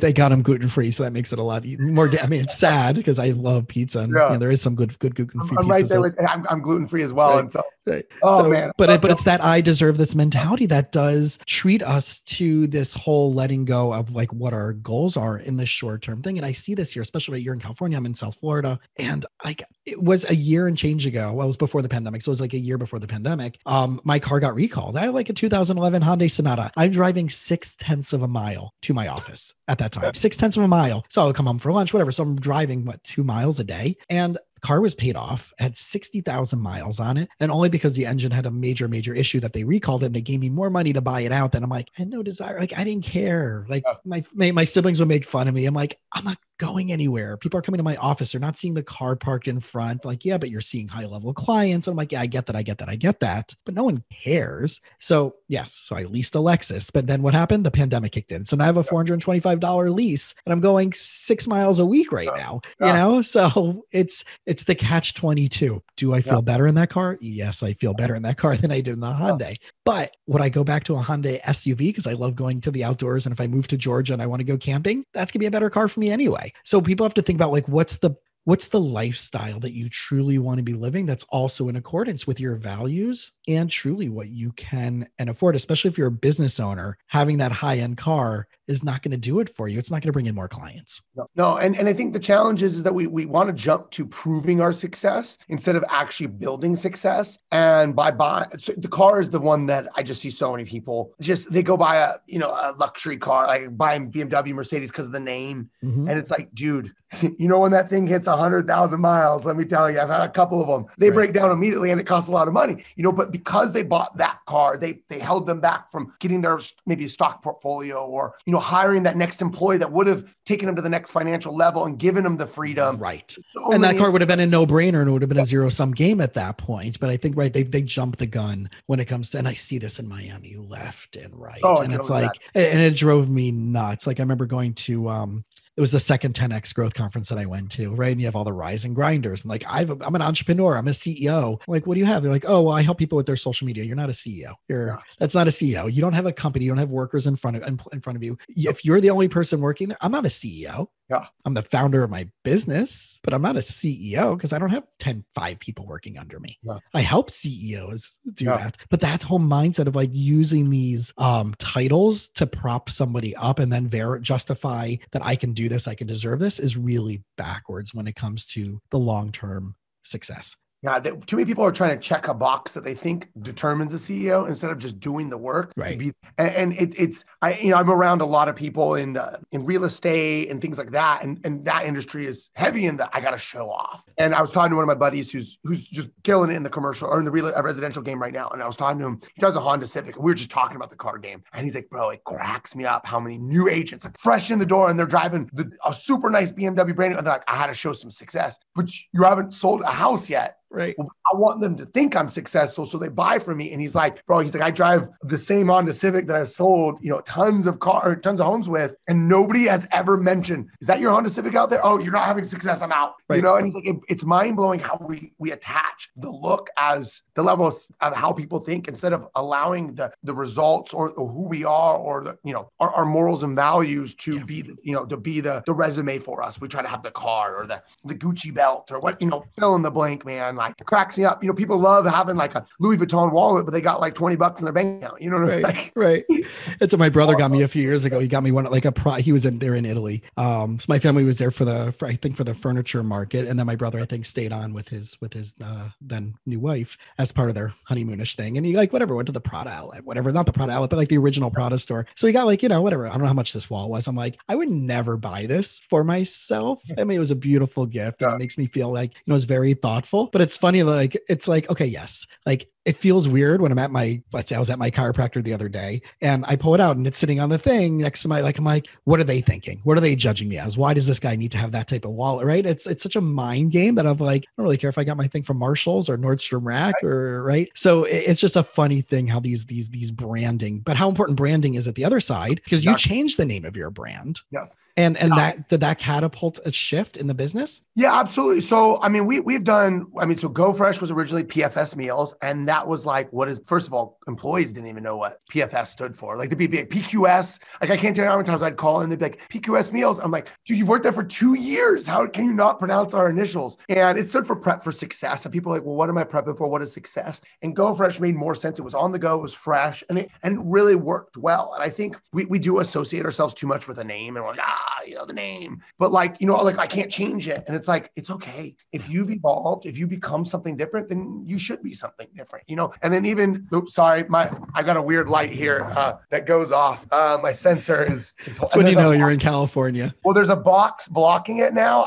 Thank God I'm gluten-free. So that makes it a lot more. I mean, it's sad because I love pizza and there is some good gluten-free I'm right there with, I'm gluten-free as well. Right. And so, man. But it's that I deserve this mentality that does treat us to this whole letting go of like what our goals are in the short-term thing. And I see this here, especially right here in California. I'm in South Florida. And it was a year and change ago. Well, it was before the pandemic. So it was like a year before the pandemic. My car got recalled. I had like a 2011 Hyundai Sonata. I'm driving 0.6 of a mile to my office at that time, 0.6 of a mile. So I would come home for lunch, whatever. So I'm driving 2 miles a day. And car was paid off, had 60,000 miles on it. And only because the engine had a major issue that they recalled it and they gave me more money to buy it out. Then I'm like, I had no desire. Like, I didn't care. Like my siblings would make fun of me. I'm like, I'm not going anywhere. People are coming to my office. They're not seeing the car parked in front. Like, yeah, but you're seeing high level clients. I'm like, yeah, I get that. But no one cares. So yes. So I leased a Lexus, but then what happened? The pandemic kicked in. So now I have a $425 lease and I'm going 6 miles a week right now, So it's the catch-22. Do I feel better in that car? Yes, I feel better in that car than I did in the Hyundai. But would I go back to a Hyundai SUV because I love going to the outdoors? And if I move to Georgia and I want to go camping, that's going to be a better car for me anyway. So people have to think about like, what's the lifestyle that you truly want to be living that's also in accordance with your values and truly what you can and afford, especially if you're a business owner. Having that high-end car is not going to do it for you. It's not going to bring in more clients. No. And I think the challenge is that we want to jump to proving our success instead of actually building success. And so the car is the one that I just see so many people they go buy a luxury car, like buying BMW, Mercedes because of the name. Mm-hmm. And it's like, dude, when that thing hits 100,000 miles, let me tell you, I've had a couple of them. They break down immediately and it costs a lot of money, but because they bought that car, they held them back from getting their maybe a stock portfolio or, hiring that next employee that would have taken them to the next financial level and given them the freedom. Right. And that car would have been a no-brainer and it would have been a zero-sum game at that point. But I think, they jump the gun when it comes to, and I see this in Miami left and right. And it's like, and it drove me nuts. Like I remember going to, it was the second 10X growth conference that I went to, right? And you have all the rise and grinders. And like, I'm an entrepreneur. I'm a CEO. I'm like, what do you have? They're like, oh, well, I help people with their social media. You're not a CEO. That's not a CEO. You don't have a company. You don't have workers in front of you. If you're the only person working there, I'm not a CEO. Yeah. I'm the founder of my business, but I'm not a CEO because I don't have 5 people working under me. Yeah. I help CEOs do that. But that whole mindset of like using these titles to prop somebody up and then justify that I can do this, I can deserve this is really backwards when it comes to the long-term success. Yeah, too many people are trying to check a box that they think determines a CEO instead of just doing the work. Right. I'm around a lot of people in real estate and things like that, and that industry is heavy in I got to show off. And I was talking to one of my buddies who's just killing it in the commercial or in the residential game right now. And I was talking to him. He drives a Honda Civic, and we were just talking about the car game. And he's like, "Bro, it cracks me up how many new agents like fresh in the door and they're driving a super nice BMW brand new. And they're like, I had to show some success, but you haven't sold a house yet." Right. Well, I want them to think I'm successful, so they buy from me. And he's like, bro, I drive the same Honda Civic that I've sold, tons of homes with, and nobody has ever mentioned, is that your Honda Civic out there? Oh, you're not having success. I'm out. Right. And he's like, it's mind blowing how we attach the look as the level of how people think, instead of allowing the results or who we are, or our morals and values to be the resume for us. We try to have the car or the Gucci belt or what, fill in the blank, man. Like, it cracks me up. People love having like a Louis Vuitton wallet, but they got like $20 in their bank account. Right. Right. That's what my brother got me a few years ago. He got me one, like he was there in Italy. So my family was there for the furniture market. And then my brother, I think, stayed on with his then new wife as part of their honeymoonish thing. And he went to the Prada outlet, not the Prada outlet, but like the original Prada store. So he got whatever. I don't know how much this wall was. I'm like, I would never buy this for myself. I mean, it was a beautiful gift, and it makes me feel like, it's very thoughtful. But it's funny, it's like, okay, yes, it feels weird when let's say I was at my chiropractor the other day, and I pull it out and it's sitting on the thing next to I'm like, what are they thinking? What are they judging me as? Why does this guy need to have that type of wallet? Right. It's such a mind game that I'm like, I don't really care if I got my thing from Marshall's or Nordstrom Rack right. So it's just a funny thing how these branding, but how important branding is at the other side, because you changed the name of your brand. Yes. And did that catapult a shift in the business? Yeah, absolutely. So, I mean, we've done, so Go Fresh was originally PFS meals. And that was like, first of all, employees didn't even know what PFS stood for. Like, the PQS, I can't tell you how many times I'd call and they'd be like, PQS meals. I'm like, dude, you've worked there for 2 years. How can you not pronounce our initials? And it stood for prep for success. And people are like, well, what am I prepping for? What is success? And Go Fresh made more sense. It was on the go, it was fresh, and it really worked well. And I think we do associate ourselves too much with a name, and we're like, the name, but I can't change it. And it's like, it's okay. If you've evolved, if you become something different, then you should be something different, and then even, sorry, I got a weird light here that goes off. My sensor is when you're in California. Well, there's a box blocking it now.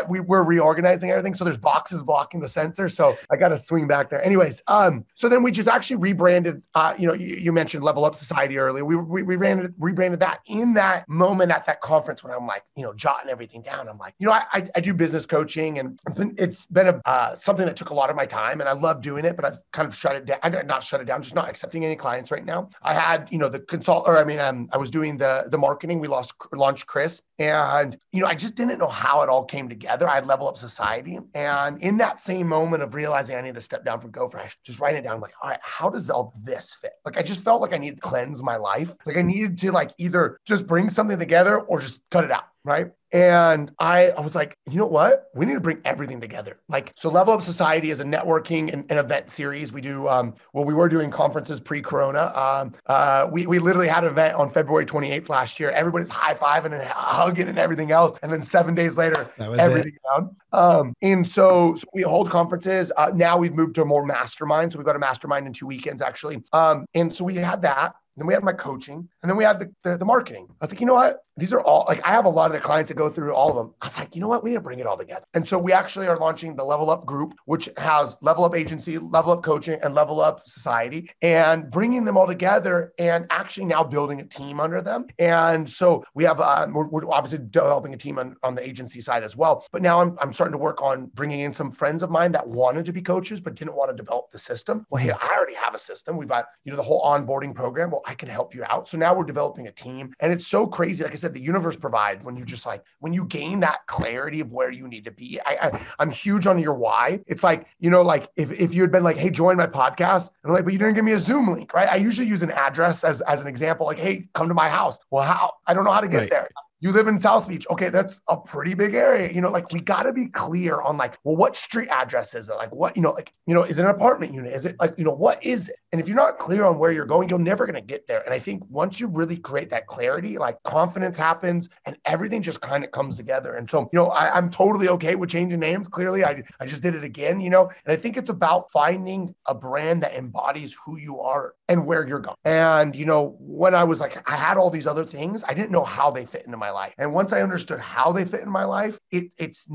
We're reorganizing everything. So there's boxes blocking the sensor. So I got to swing back there. Anyways, so then we just actually rebranded, you mentioned Level Up Society earlier. We rebranded that in that moment at that conference when I'm like, jotting everything down. I'm like, I do business coaching, and it's been something that took a lot of my time, and I love doing it, but I've kind of shut it down. I did not shut it down, just not accepting any clients right now. I had, I was doing the marketing. We launched Chris, and, I just didn't know how it all came together. I had Level Up Society. And in that same moment of realizing I need to step down from Go Fresh, just writing it down, I'm like, all right, how does all this fit? I just felt like I needed to cleanse my life. I needed to either just bring something together or just cut it out. Right. And I was like, you know what? We need to bring everything together. So Level Up Society is a networking and event series. We do, we were doing conferences pre-corona. We literally had an event on February 28th last year. Everybody's high-fiving and hugging and everything else. And then 7 days later, everything down. And so we hold conferences. Now we've moved to more masterminds. So we've got a mastermind in 2 weekends, actually. And so we had that. Then we had my coaching, and then we had the marketing. I was like, you know what? These are all, I have a lot of the clients that go through all of them. I was like, you know what? We need to bring it all together. And so we actually are launching the Level Up group, which has Level Up Agency, Level Up Coaching, and Level Up Society, and bringing them all together and actually now building a team under them. And so we have, we're obviously developing a team on the agency side as well. But now I'm starting to work on bringing in some friends of mine that wanted to be coaches, but didn't want to develop the system. Well, hey, I already have a system. We've got, the whole onboarding program. Well, I can help you out. So now we're developing a team, and it's so crazy. Like I said, the universe provides when you just when you gain that clarity of where you need to be. I'm huge on your why. It's if you had been like, hey, join my podcast, and I'm like, but you didn't give me a Zoom link, right? I usually use an address as an example, like, hey, come to my house. Well, how? I don't know how to get there. You live in South Beach. Okay, that's a pretty big area. We got to be clear on what street address is it? What, is it an apartment unit? Is it what is it? And if you're not clear on where you're going, you're never going to get there. And I think once you really create that clarity, confidence happens and everything just kind of comes together. And so, I'm totally okay with changing names. Clearly, I just did it again, and I think it's about finding a brand that embodies who you are and where you're going. And, when I was I had all these other things, I didn't know how they fit into my my life. And once I understood how they fit in my life, it's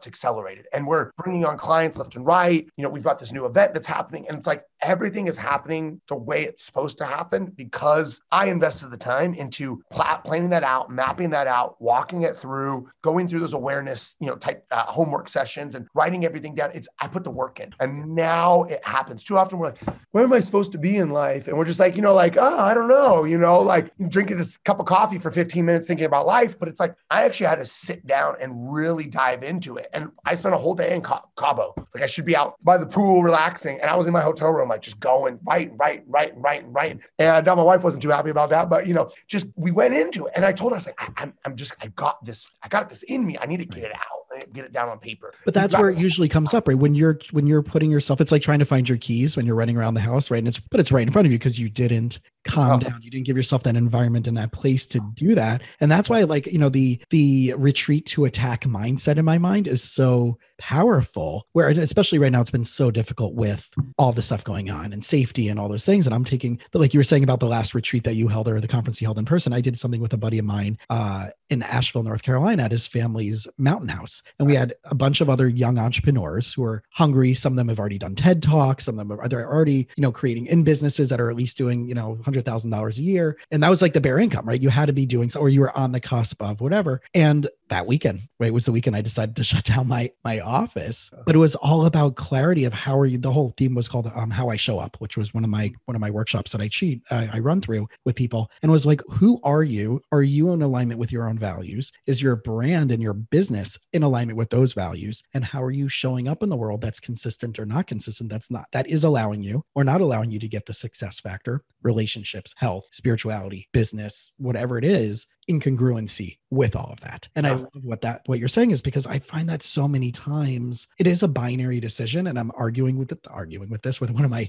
accelerated. And we're bringing on clients left and right. We've got this new event that's happening, and it's like everything is happening the way it's supposed to happen because I invested the time into planning that out, mapping that out, walking it through, going through those awareness, type homework sessions and writing everything down. I put the work in, and now it happens. Too often we're like, where am I supposed to be in life? And we're just like, oh, I don't know, like drinking this cup of coffee for 15 minutes thinking about life. But it's like, I actually had to sit down and really dive into it. And I spent a whole day in Cabo. Like I should be out by the pool relaxing. And I was in my hotel room, like just going writing. And my wife wasn't too happy about that, but just, we went into it. And I told her, I was like, I got this in me. I need to get it out, get it down on paper. But that's where it usually comes up, right? When you're putting yourself, it's like trying to find your keys when you're running around the house, right? And it's right in front of you because you didn't calm down. You didn't give yourself that environment and that place to do that. And that's why, like, the retreat to attack mindset in my mind is so powerful, where especially right now, it's been so difficult with all the stuff going on and safety and all those things. And I'm taking, like you were saying about the last retreat that you held or the conference you held in person, I did something with a buddy of mine in Asheville, North Carolina at his family's mountain house. And we had a bunch of other young entrepreneurs who are hungry. Some of them have already done TED Talks. Some of them they're already, creating in businesses that are at least doing, $100,000 a year. And that was like the bare income, right? You had to be doing so, or you were on the cusp of whatever. And that weekend, right, was the weekend I decided to shut down my office. But it was all about clarity of how are you. The whole theme was called How I Show Up, which was one of my workshops that I run through with people, and was like, who are you? Are you in alignment with your own values? Is your brand and your business in alignment with those values? And how are you showing up in the world that's consistent or not consistent? That is allowing you or not allowing you to get the success factor, relationships, health, spirituality, business, whatever it is, in congruency with all of that. And I love what you're saying is because I find that so many times it is a binary decision. And I'm arguing with this with one of my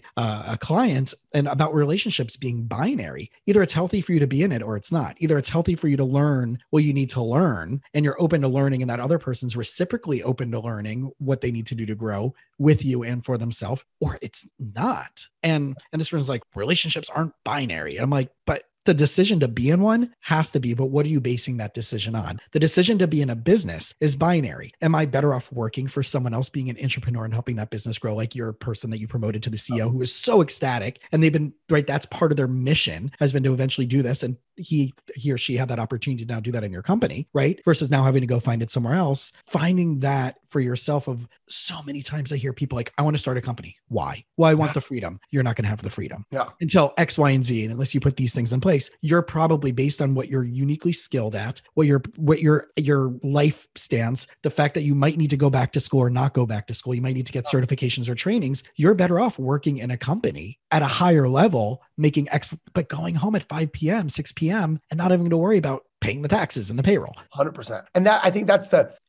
clients and about relationships being binary. Either it's healthy for you to be in it or it's not. Either it's healthy for you to learn what you need to learn and you're open to learning and that other person's reciprocally open to learning what they need to do to grow with you and for themselves, or it's not. And this person's like, relationships aren't binary. And I'm like, but the decision to be in one has to be, but what are you basing that decision on? The decision to be in a business is binary. Am I better off working for someone else, being an entrepreneur and helping that business grow? Like your person that you promoted to the CEO who is so ecstatic and they've been, right, that's part of their mission has been to eventually do this. And he or she had that opportunity to now do that in your company, right? Versus now having to go find it somewhere else. Finding that for yourself of so many times I hear people like, I want to start a company. Why? Well, I want the freedom. You're not going to have the freedom until X, Y, and Z. And unless you put these things in place, you're probably based on what you're uniquely skilled at, what your life stance, the fact that you might need to go back to school or not go back to school. You might need to get certifications or trainings. You're better off working in a company at a higher level, making X, but going home at 5 p.m., 6 p.m. and not having to worry about paying the taxes and the payroll. 100%. And that, I think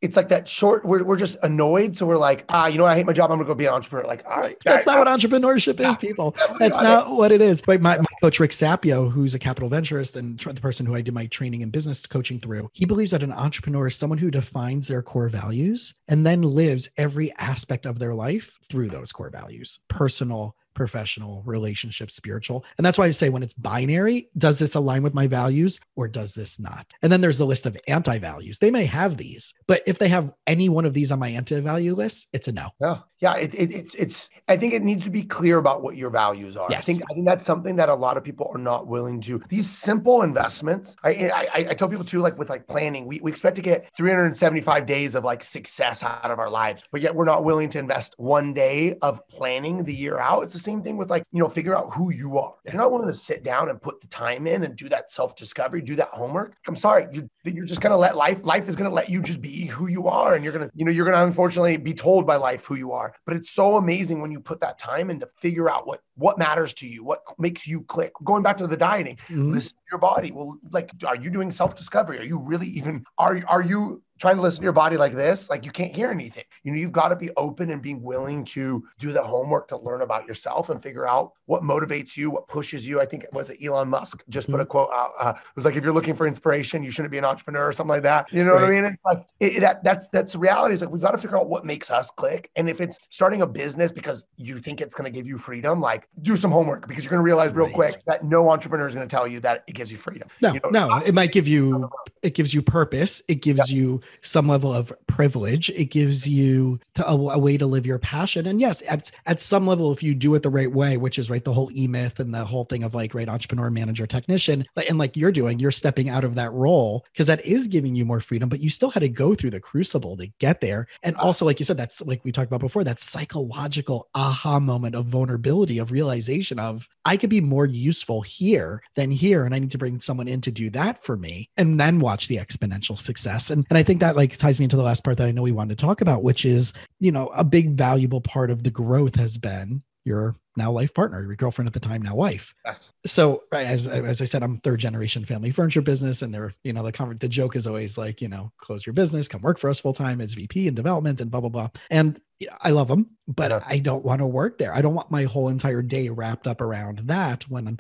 it's like that short, we're just annoyed. So we're like, I hate my job. I'm going to go be an entrepreneur. Like, all right. That's not what entrepreneurship is, people. That's not what it is. Right. My coach, Rick Sapio, who's a capital venturist and the person who I did my training and business coaching through, he believes that an entrepreneur is someone who defines their core values and then lives every aspect of their life through those core values, personal, professional, relationship, spiritual. And that's why I say when it's binary, does this align with my values or does this not? And then there's the list of anti-values. They may have these, but if they have any one of these on my anti-value list, it's a no. Yeah. It's, I think it needs to be clear about what your values are. Yes. I think that's something that a lot of people are not willing to. These simple investments, I tell people too, like with like planning, we expect to get 375 days of like success out of our lives, but yet we're not willing to invest one day of planning the year out. It's the same thing with like, figure out who you are. If you're not willing to sit down and put the time in and do that self-discovery, do that homework, I'm sorry, you're just going to let life is going to let you just be who you are. And you're going to unfortunately be told by life who you are. But it's so amazing when you put that time in to figure out what matters to you, what makes you click. Going back to the dieting, listen to your body. Well, like, are you doing self-discovery? Are you really even, are you trying to listen to your body like this? Like you can't hear anything. You've got to be open and being willing to do the homework to learn about yourself and figure out what motivates you, what pushes you. I think it was Elon Musk just put a quote out. It was like, if you're looking for inspiration, you shouldn't be an entrepreneur or something like that. You know what I mean? It's like that's the reality. Is like, we've got to figure out what makes us click. And if it's starting a business because you think it's going to give you freedom, like do some homework because you're going to realize real quick that no entrepreneur is going to tell you that it gives you freedom. No, You know, no, it gives you purpose. It gives you some level of privilege. It gives you a way to live your passion. And yes, at some level, if you do it the right way, which is right, the whole E-myth and the whole thing of like, right, entrepreneur, manager, technician, and like you're doing, you're stepping out of that role because that is giving you more freedom, but you still had to go through the crucible to get there. And also, like you said, that's like we talked about before, that psychological aha moment of vulnerability, of realization of I could be more useful here than here. And I need to bring someone in to do that for me and then watch the exponential success. And I think that like ties me into the last part that I know we wanted to talk about, which is, you know, a big valuable part of the growth has been your now life partner, your girlfriend at the time, now wife. Yes. So as I said, I'm third generation family furniture business. And they're, you know, the joke is always like, you know, close your business, come work for us full time as VP in development and blah, blah, blah. And I love them, but I don't want to work there. I don't want my whole entire day wrapped up around that when,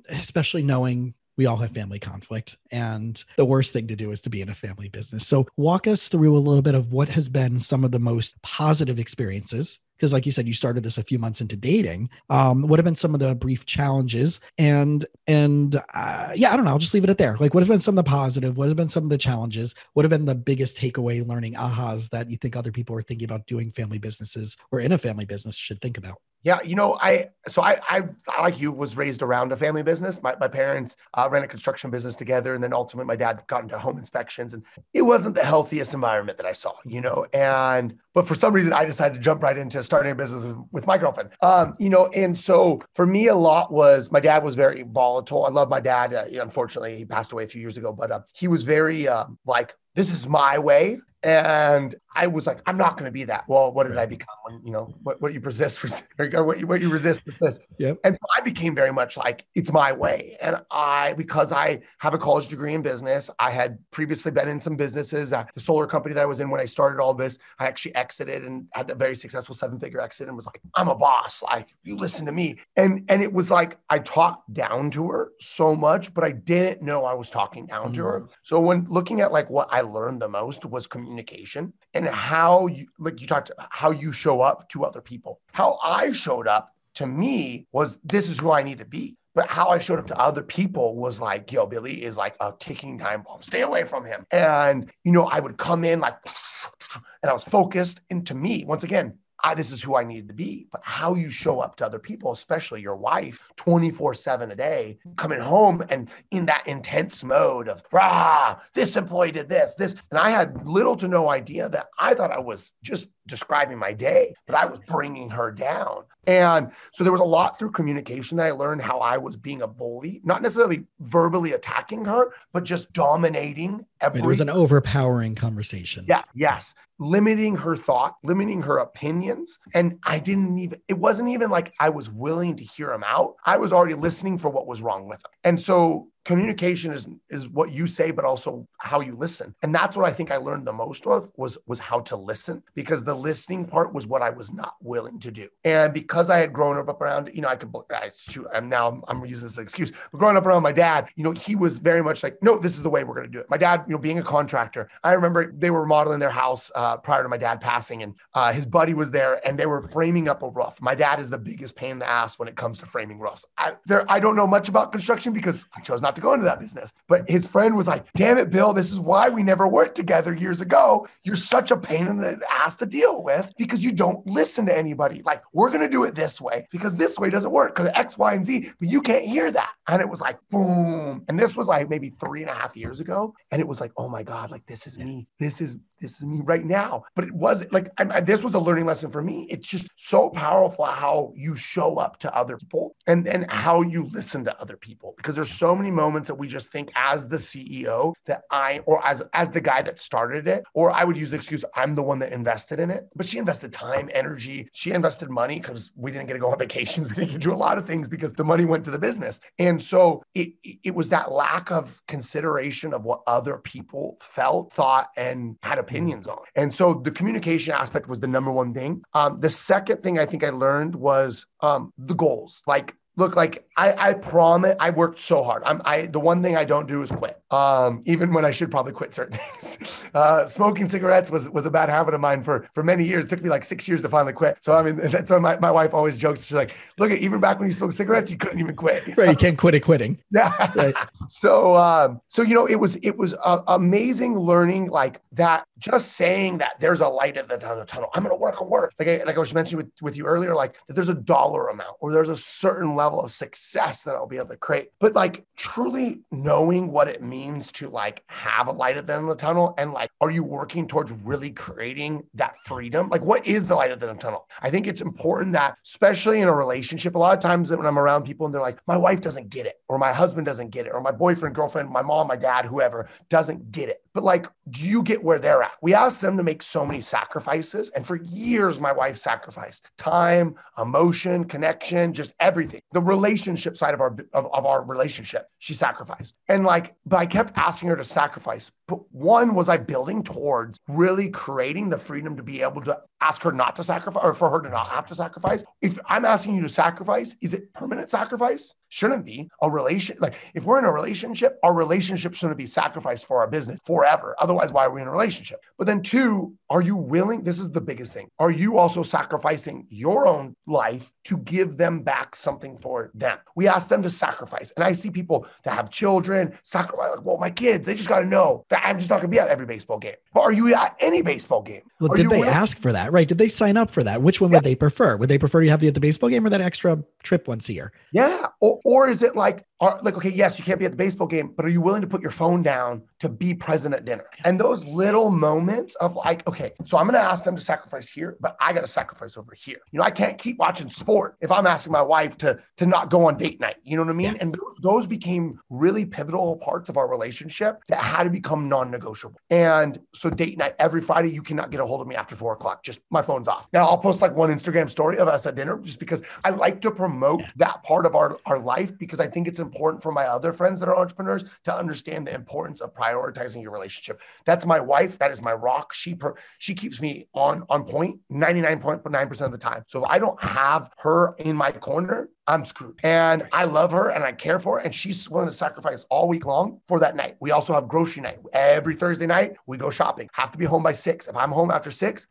especially knowing we all have family conflict, and the worst thing to do is to be in a family business. So walk us through a little bit of what has been some of the most positive experiences. Because like you said, you started this a few months into dating. What have been some of the brief challenges? And yeah, I don't know. I'll just leave it at there. Like, what has been some of the positive? What have been some of the challenges? What have been the biggest takeaway learning ahas that you think other people are thinking about doing family businesses or in a family business should think about? Yeah, you know, I like you was raised around a family business. My parents ran a construction business together, and then ultimately my dad got into home inspections, and it wasn't the healthiest environment that I saw, you know. But for some reason, I decided to jump right into starting a business with my girlfriend. You know, and so for me, a lot was my dad was very volatile. I love my dad. Unfortunately, he passed away a few years ago, but he was very like, this is my way. And I was like, I'm not going to be that. Well, what did I become? When, you know, what you resist, what you resist, persist. Yep. And so I became very much like, it's my way. And because I have a college degree in business, I had previously been in some businesses. The solar company that I was in when I started all this, I actually exited and had a very successful 7-figure exit and was like, I'm a boss. Like, you listen to me. And it was like, I talked down to her so much, but I didn't know I was talking down to her. So when looking at like what I learned the most was communication and how you, like you talked about, how you show up to other people. How I showed up to me was, this is who I need to be. But how I showed up to other people was like, yo, Billy is like a ticking time bomb. Stay away from him. And, you know, I would come in like, and I was focused. And to me, once again, this is who I needed to be. But how you show up to other people, especially your wife, 24/7 a day, coming home and in that intense mode of, this employee did this. And I had little to no idea that I thought I was just describing my day, but I was bringing her down. And so there was a lot through communication that I learned how I was being a bully, not necessarily verbally attacking her, but just dominating every. It was an overpowering conversation. Yes. Limiting her thought, limiting her opinions. And it wasn't even like I was willing to hear them out. I was already listening for what was wrong with them. And so communication is what you say, but also how you listen. And that's what I think I learned the most of was how to listen, because the listening part was what I was not willing to do. And because I had grown up around, you know, I'm using this as an excuse, but growing up around my dad, you know, he was very much like, no, this is the way we're going to do it. My dad, you know, being a contractor, I remember they were remodeling their house prior to my dad passing, and his buddy was there and they were framing up a roof. My dad is the biggest pain in the ass when it comes to framing roofs. I don't know much about construction because I chose not to go into that business. But his friend was like, damn it, Bill, this is why we never worked together years ago. You're such a pain in the ass to deal with because you don't listen to anybody. Like, we're going to do it this way because this way doesn't work because X, Y, and Z, but you can't hear that. And it was like, boom. And this was like maybe 3.5 years ago. And it was like, oh my God, like this is me. This is me right now. But it wasn't like, this was a learning lesson for me. It's just so powerful how you show up to other people and how you listen to other people, because there's so many moments that we just think as the CEO that as the guy that started it, or I would use the excuse, I'm the one that invested in it, but she invested time, energy, she invested money because we didn't get to go on vacations. We didn't get to do a lot of things because the money went to the business. And so it was that lack of consideration of what other people felt, thought, and had opinions on. And so the communication aspect was the number one thing. The second thing I think I learned was the goals. Like, Look, like I promise, I worked so hard. The one thing I don't do is quit. Even when I should probably quit certain things. Smoking cigarettes was a bad habit of mine for many years. It took me like 6 years to finally quit. So I mean, that's why my wife always jokes. She's like, look, even back when you smoked cigarettes, you couldn't even quit. Right. You can't quit at quitting. Yeah. Right. So it was amazing learning like that. Just saying that there's a light at the end of the tunnel. I'm going to work and work. Like I was mentioning with you earlier, like that there's a dollar amount or there's a certain level of success that I'll be able to create. But like truly knowing what it means to like have a light at the end of the tunnel, and like, are you working towards really creating that freedom? Like, what is the light at the end of the tunnel? I think it's important that, especially in a relationship, a lot of times when I'm around people and they're like, my wife doesn't get it, or my husband doesn't get it, or my boyfriend, girlfriend, my mom, my dad, whoever doesn't get it. But like, do you get where they're at? We ask them to make so many sacrifices. And for years, my wife sacrificed time, emotion, connection, just everything. The relationship side of our relationship, she sacrificed. And like, but I kept asking her to sacrifice. But one, was I building towards really creating the freedom to be able to ask her not to sacrifice, or for her to not have to sacrifice? If I'm asking you to sacrifice, is it permanent sacrifice? Shouldn't be. Like if we're in a relationship, our relationship shouldn't be sacrificed for our business forever. Otherwise, why are we in a relationship? But then two, are you willing? This is the biggest thing. Are you also sacrificing your own life to give them back something for them? We ask them to sacrifice. And I see people that have children sacrifice. Like, well, my kids, they just got to know that I'm just not going to be at every baseball game. But are you at any baseball game? Well, did they ask for that? Right? Did they sign up for that? Which one would they prefer? Would they prefer you have you at the baseball game or that extra trip once a year? Yeah. Or is it like, okay, yes, you can't be at the baseball game, but are you willing to put your phone down to be present at dinner? And those little moments of like, okay, so I'm going to ask them to sacrifice here, but I got to sacrifice over here. You know, I can't keep watching sport if I'm asking my wife to not go on date night. You know what I mean? Yeah. And those became really pivotal parts of our relationship that had to become non-negotiable. And so date night every Friday, you cannot get a hold of me after 4:00. Just my phone's off. Now I'll post like one Instagram story of us at dinner just because I like to promote that part of our life, because I think it's important for my other friends that are entrepreneurs to understand the importance of prioritizing your relationship. That's my wife. That is my rock. She keeps me on point 99.9% of the time. So if I don't have her in my corner, I'm screwed. And I love her and I care for her. And she's willing to sacrifice all week long for that night. We also have grocery night. Every Thursday night, we go shopping. Have to be home by 6. If I'm home after 6,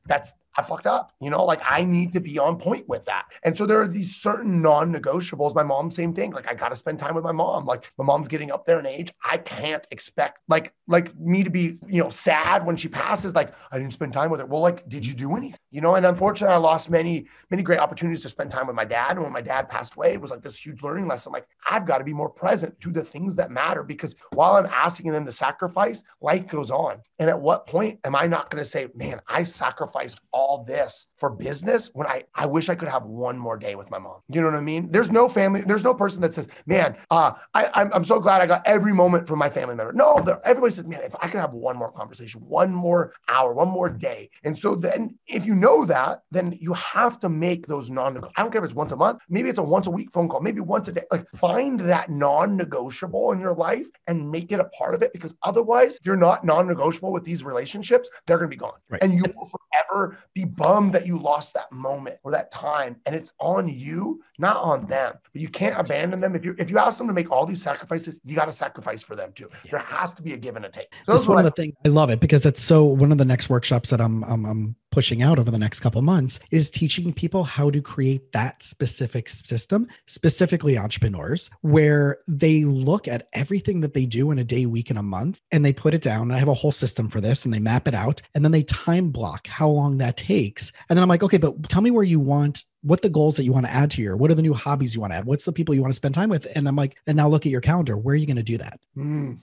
I fucked up. You know, like I need to be on point with that. And so there are these certain non-negotiables. My mom, same thing. Like I got to spend time with my mom. Like my mom's getting up there in age. I can't expect like me to be, sad when she passes. Like I didn't spend time with her. Well, like, did you do anything? And unfortunately I lost many, many great opportunities to spend time with my dad. And when my dad passed away, it was like this huge learning lesson. Like I've got to be more present to the things that matter, because while I'm asking them to sacrifice, life goes on. And at what point am I not going to say, man, I sacrificed all this for business when I wish I could have one more day with my mom? You know what I mean? There's no family, there's no person that says, man, I'm so glad I got every moment from my family member. No, everybody says, man, if I could have one more conversation, one more hour, one more day. And so then if you know that, then you have to make those non-negotiable. I don't care if it's once a month, maybe it's a once a week phone call, maybe once a day. Like find that non-negotiable in your life and make it a part of it, because otherwise if you're not non-negotiable with these relationships, they're going to be gone. Right. And you will forever be bummed that you lost that moment or that time, and it's on you, not on them. But you can't abandon them. If you ask them to make all these sacrifices, you got to sacrifice for them too. Yeah. There has to be a give and a take. So that's one of the things I love it, because it's so one of the next workshops that I'm pushing out over the next couple of months is teaching people how to create that specific system, specifically entrepreneurs, where they look at everything that they do in a day, week, and a month, and they put it down. And I have a whole system for this, and they map it out, and then they time block how long that takes. And then I'm like, okay, but tell me what the goals that you want to add to your, what are the new hobbies you want to add? What's the people you want to spend time with? And I'm like, and now look at your calendar. Where are you going to do that? And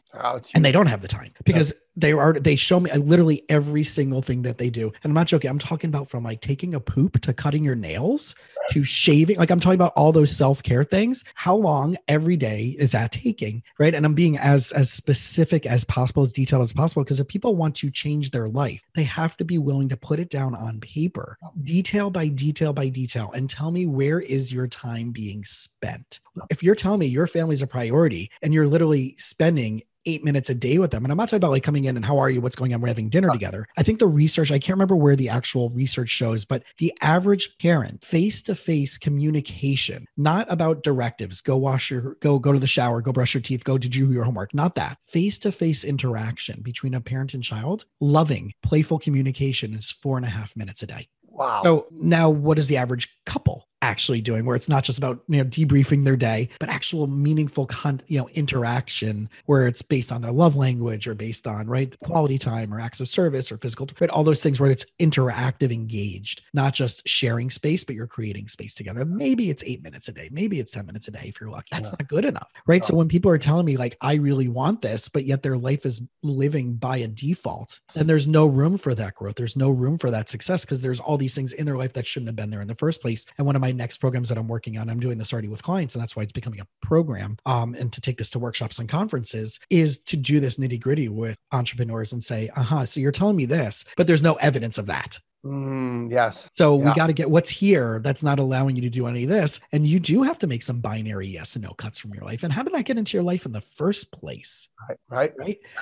they don't have the time, because they show me literally every single thing that they do. And I'm not joking. I'm talking about from like taking a poop to cutting your nails to shaving. Like I'm talking about all those self-care things. How long every day is that taking? Right. And I'm being as specific as possible, as detailed as possible, because if people want to change their life, they have to be willing to put it down on paper, detail by detail by detail, and tell me, where is your time being spent? If you're telling me your family's a priority and you're literally spending 8 minutes a day with them. And I'm not talking about like coming in and how are you? What's going on? We're having dinner together. I think the research, I can't remember where the actual research shows, but the average parent, face-to-face communication, not about directives, go to the shower, go brush your teeth, go do your homework, not that. Face-to-face interaction between a parent and child, loving, playful communication is 4.5 minutes a day. Wow. So now what is the average couple actually doing, where it's not just about, debriefing their day, but actual meaningful, interaction where it's based on their love language or based on, right, quality time or acts of service or physical, right? All those things where it's interactive, engaged, not just sharing space, but you're creating space together. Maybe it's 8 minutes a day. Maybe it's 10 minutes a day if you're lucky. That's not good enough, right? So when people are telling me like, I really want this, but yet their life is living by a default, then there's no room for that growth. There's no room for that success because there's all these things in their life that shouldn't have been there in the first place. And one of my next programs that I'm working on, I'm doing this already with clients, and that's why it's becoming a program, and to take this to workshops and conferences, is to do this nitty gritty with entrepreneurs and say, so you're telling me this, but there's no evidence of that. Yes. So we got to get what's here that's not allowing you to do any of this. And you do have to make some binary yes and no cuts from your life. And how did that get into your life in the first place? Right.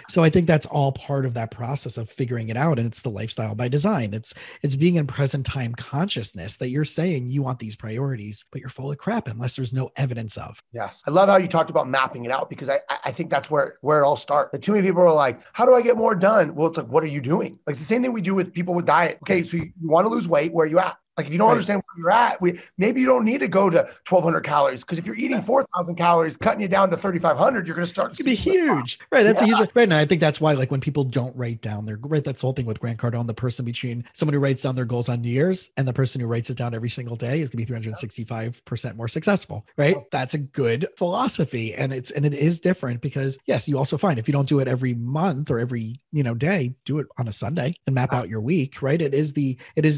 So I think that's all part of that process of figuring it out. And it's the lifestyle by design. It's being in present time consciousness that you're saying you want these priorities, but you're full of crap unless there's no evidence of. Yes. I love how you talked about mapping it out, because I think that's where it all starts. Like, too many people are like, how do I get more done? Well, it's like, what are you doing? Like, it's the same thing we do with people with diet. Okay. So you want to lose weight, where are you at? Like, if you don't understand where you're at, maybe you don't need to go to 1,200 calories, because if you're eating 4,000 calories, cutting you down to 3,500, you're going to start to be huge. Right. That's a huge, right. And I think that's why, like, when people don't write down that's the whole thing with Grant Cardone, the person between someone who writes down their goals on New Year's and the person who writes it down every single day is going to be 365% more successful. Right. That's a good philosophy. And it is different because, yes, you also find if you don't do it every month or every, day, do it on a Sunday and map out your week. Right. It is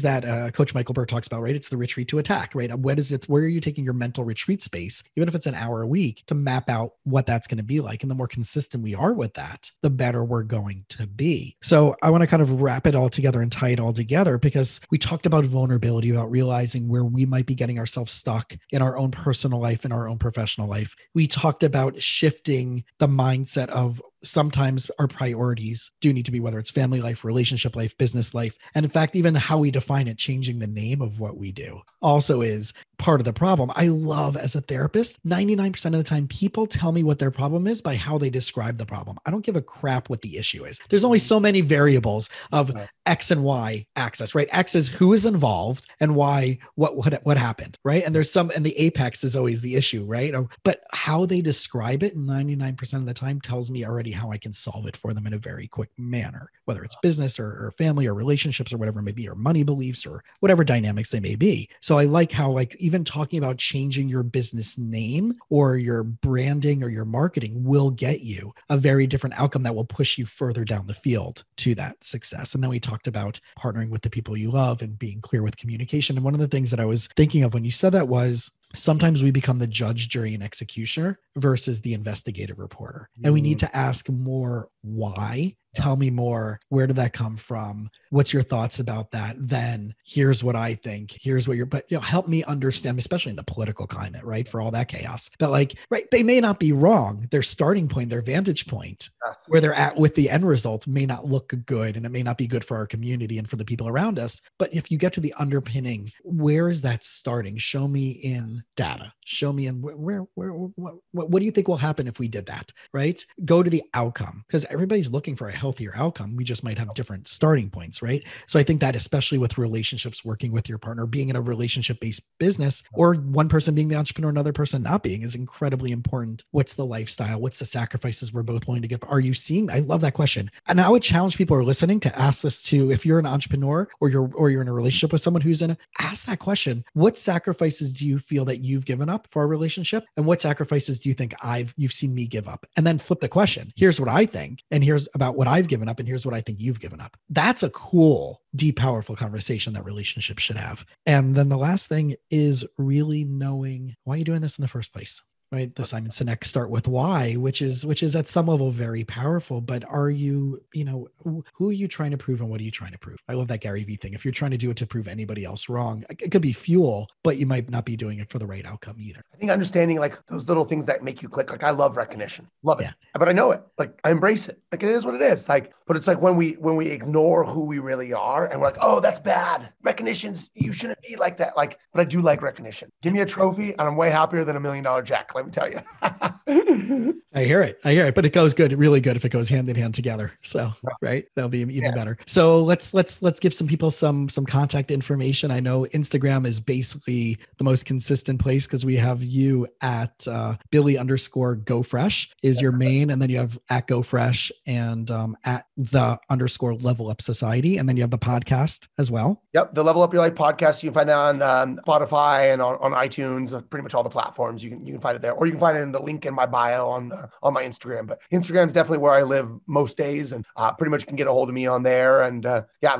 that Coach Michael Burr talks about, right? It's the retreat to attack, right? Where are you taking your mental retreat space, even if it's an hour a week, to map out what that's going to be like? And the more consistent we are with that, the better we're going to be. So I want to kind of wrap it all together and tie it all together, because we talked about vulnerability, about realizing where we might be getting ourselves stuck in our own personal life and our own professional life. We talked about shifting the mindset of sometimes our priorities do need to be, whether it's family life, relationship life, business life, and in fact, even how we define it, changing the name of what we do also is part of the problem. I love, as a therapist, 99% of the time, people tell me what their problem is by how they describe the problem. I don't give a crap what the issue is. There's only so many variables of X and Y axis, right? X is who is involved, and Y, what happened, right? And and the apex is always the issue, right? But how they describe it 99% of the time tells me already how I can solve it for them in a very quick manner, whether it's business or family or relationships or whatever it may be, or money beliefs or whatever dynamics they may be. So I like how, like, even talking about changing your business name or your branding or your marketing will get you a very different outcome that will push you further down the field to that success. And then we talked about partnering with the people you love and being clear with communication. And one of the things that I was thinking of when you said that was, sometimes we become the judge, jury, and executioner versus the investigative reporter. And we need to ask more why. Tell me more. Where did that come from? What's your thoughts about that? Then here's what I think. Here's what but help me understand, especially in the political climate, right? For all that chaos. But like, right, they may not be wrong. Their starting point, their vantage point, where they're at with the end result may not look good, and it may not be good for our community and for the people around us. But if you get to the underpinning, where is that starting? Show me in data. Show me in what do you think will happen if we did that, right? Go to the outcome, because everybody's looking for a healthier outcome. We just might have different starting points, right? So I think that, especially with relationships, working with your partner, being in a relationship-based business, or one person being the entrepreneur, another person not being, is incredibly important. What's the lifestyle? What's the sacrifices we're both willing to give? Are you seeing? I love that question. And I would challenge people who are listening to ask this too. If you're an entrepreneur or you're in a relationship with someone who's ask that question. What sacrifices do you feel that you've given up for a relationship? And what sacrifices do you think you've seen me give up? And then flip the question. Here's what I think, and here's about what I've given up, and here's what I think you've given up. That's a cool, deep, powerful conversation that relationships should have. And then the last thing is really knowing why you're doing this in the first place. right? The Simon Sinek start with why, which is at some level very powerful. But are you, who are you trying to prove and what are you trying to prove? I love that Gary Vee thing. If you're trying to do it to prove anybody else wrong, it could be fuel, but you might not be doing it for the right outcome either. I think understanding like those little things that make you click, like I love recognition, love it, Yeah. but I know it, like I embrace it, like it is what it is. Like, but it's like when we ignore who we really are and we're like, oh, that's bad. Recognition's, you shouldn't be like that. Like, but I do like recognition. Give me a trophy and I'm way happier than $1 million check. Let me tell you. I hear it, but it goes good, really good if it goes hand in hand together. So, right. That'll be even better. So let's give some people some contact information. I know Instagram is basically the most consistent place because we have you at Billy_GoFresh is your main. And then you have at GoFresh and at the _Level Up Society. And then you have the podcast as well. Yep. The Level Up Your Life podcast. You can find that on Spotify and on iTunes, pretty much all the platforms. You can find it there, or you can find it in the link in my bio on my Instagram. But Instagram is definitely where I live most days, and pretty much can get a hold of me on there. And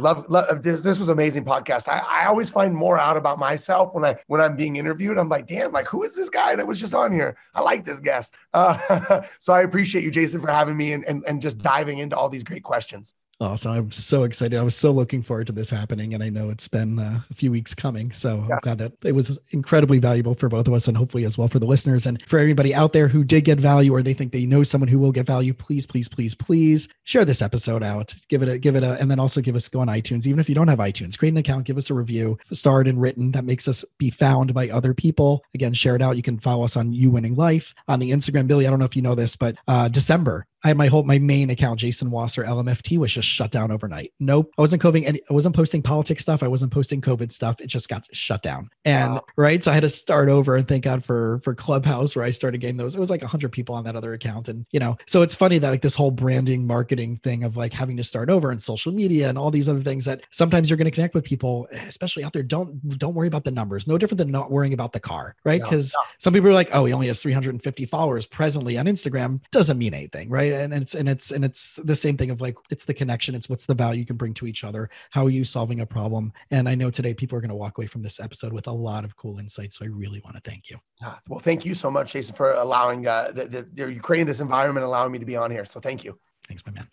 love this. This was an amazing podcast. I always find more out about myself when I'm being interviewed. I'm like, damn, like who is this guy that was just on here? I like this guest. So I appreciate you, Jason, for having me and just diving into all these great questions. Awesome. I'm so excited. I was so looking forward to this happening. And I know it's been a few weeks coming. So I'm glad that it was incredibly valuable for both of us and hopefully as well for the listeners. And for everybody out there who did get value or they think they know someone who will get value, please, please, please, please share this episode out. Give it a, and then also go on iTunes. Even if you don't have iTunes, create an account, give us a review, starred and written. That makes us be found by other people. Again, share it out. You can follow us on You Winning Life on the Instagram. Billy, I don't know if you know this, but December, my main account, Jason Wasser, LMFT, was just shut down overnight. Nope. I wasn't posting politics stuff. I wasn't posting COVID stuff. It just got shut down. And right. So I had to start over, and thank God for Clubhouse, where I started getting those. It was like 100 people on that other account. And, so it's funny that like this whole branding marketing thing of like having to start over and social media and all these other things that sometimes you're going to connect with people, especially out there. Don't worry about the numbers. No different than not worrying about the car, right? Because some people are like, oh, he only has 350 followers presently on Instagram. Doesn't mean anything, right? And it's the same thing of like, it's the connection. It's what's the value you can bring to each other. How are you solving a problem? And I know today people are going to walk away from this episode with a lot of cool insights. So I really want to thank you. Well, thank you so much, Jason, for allowing you creating this environment, allowing me to be on here. So thank you. Thanks, my man.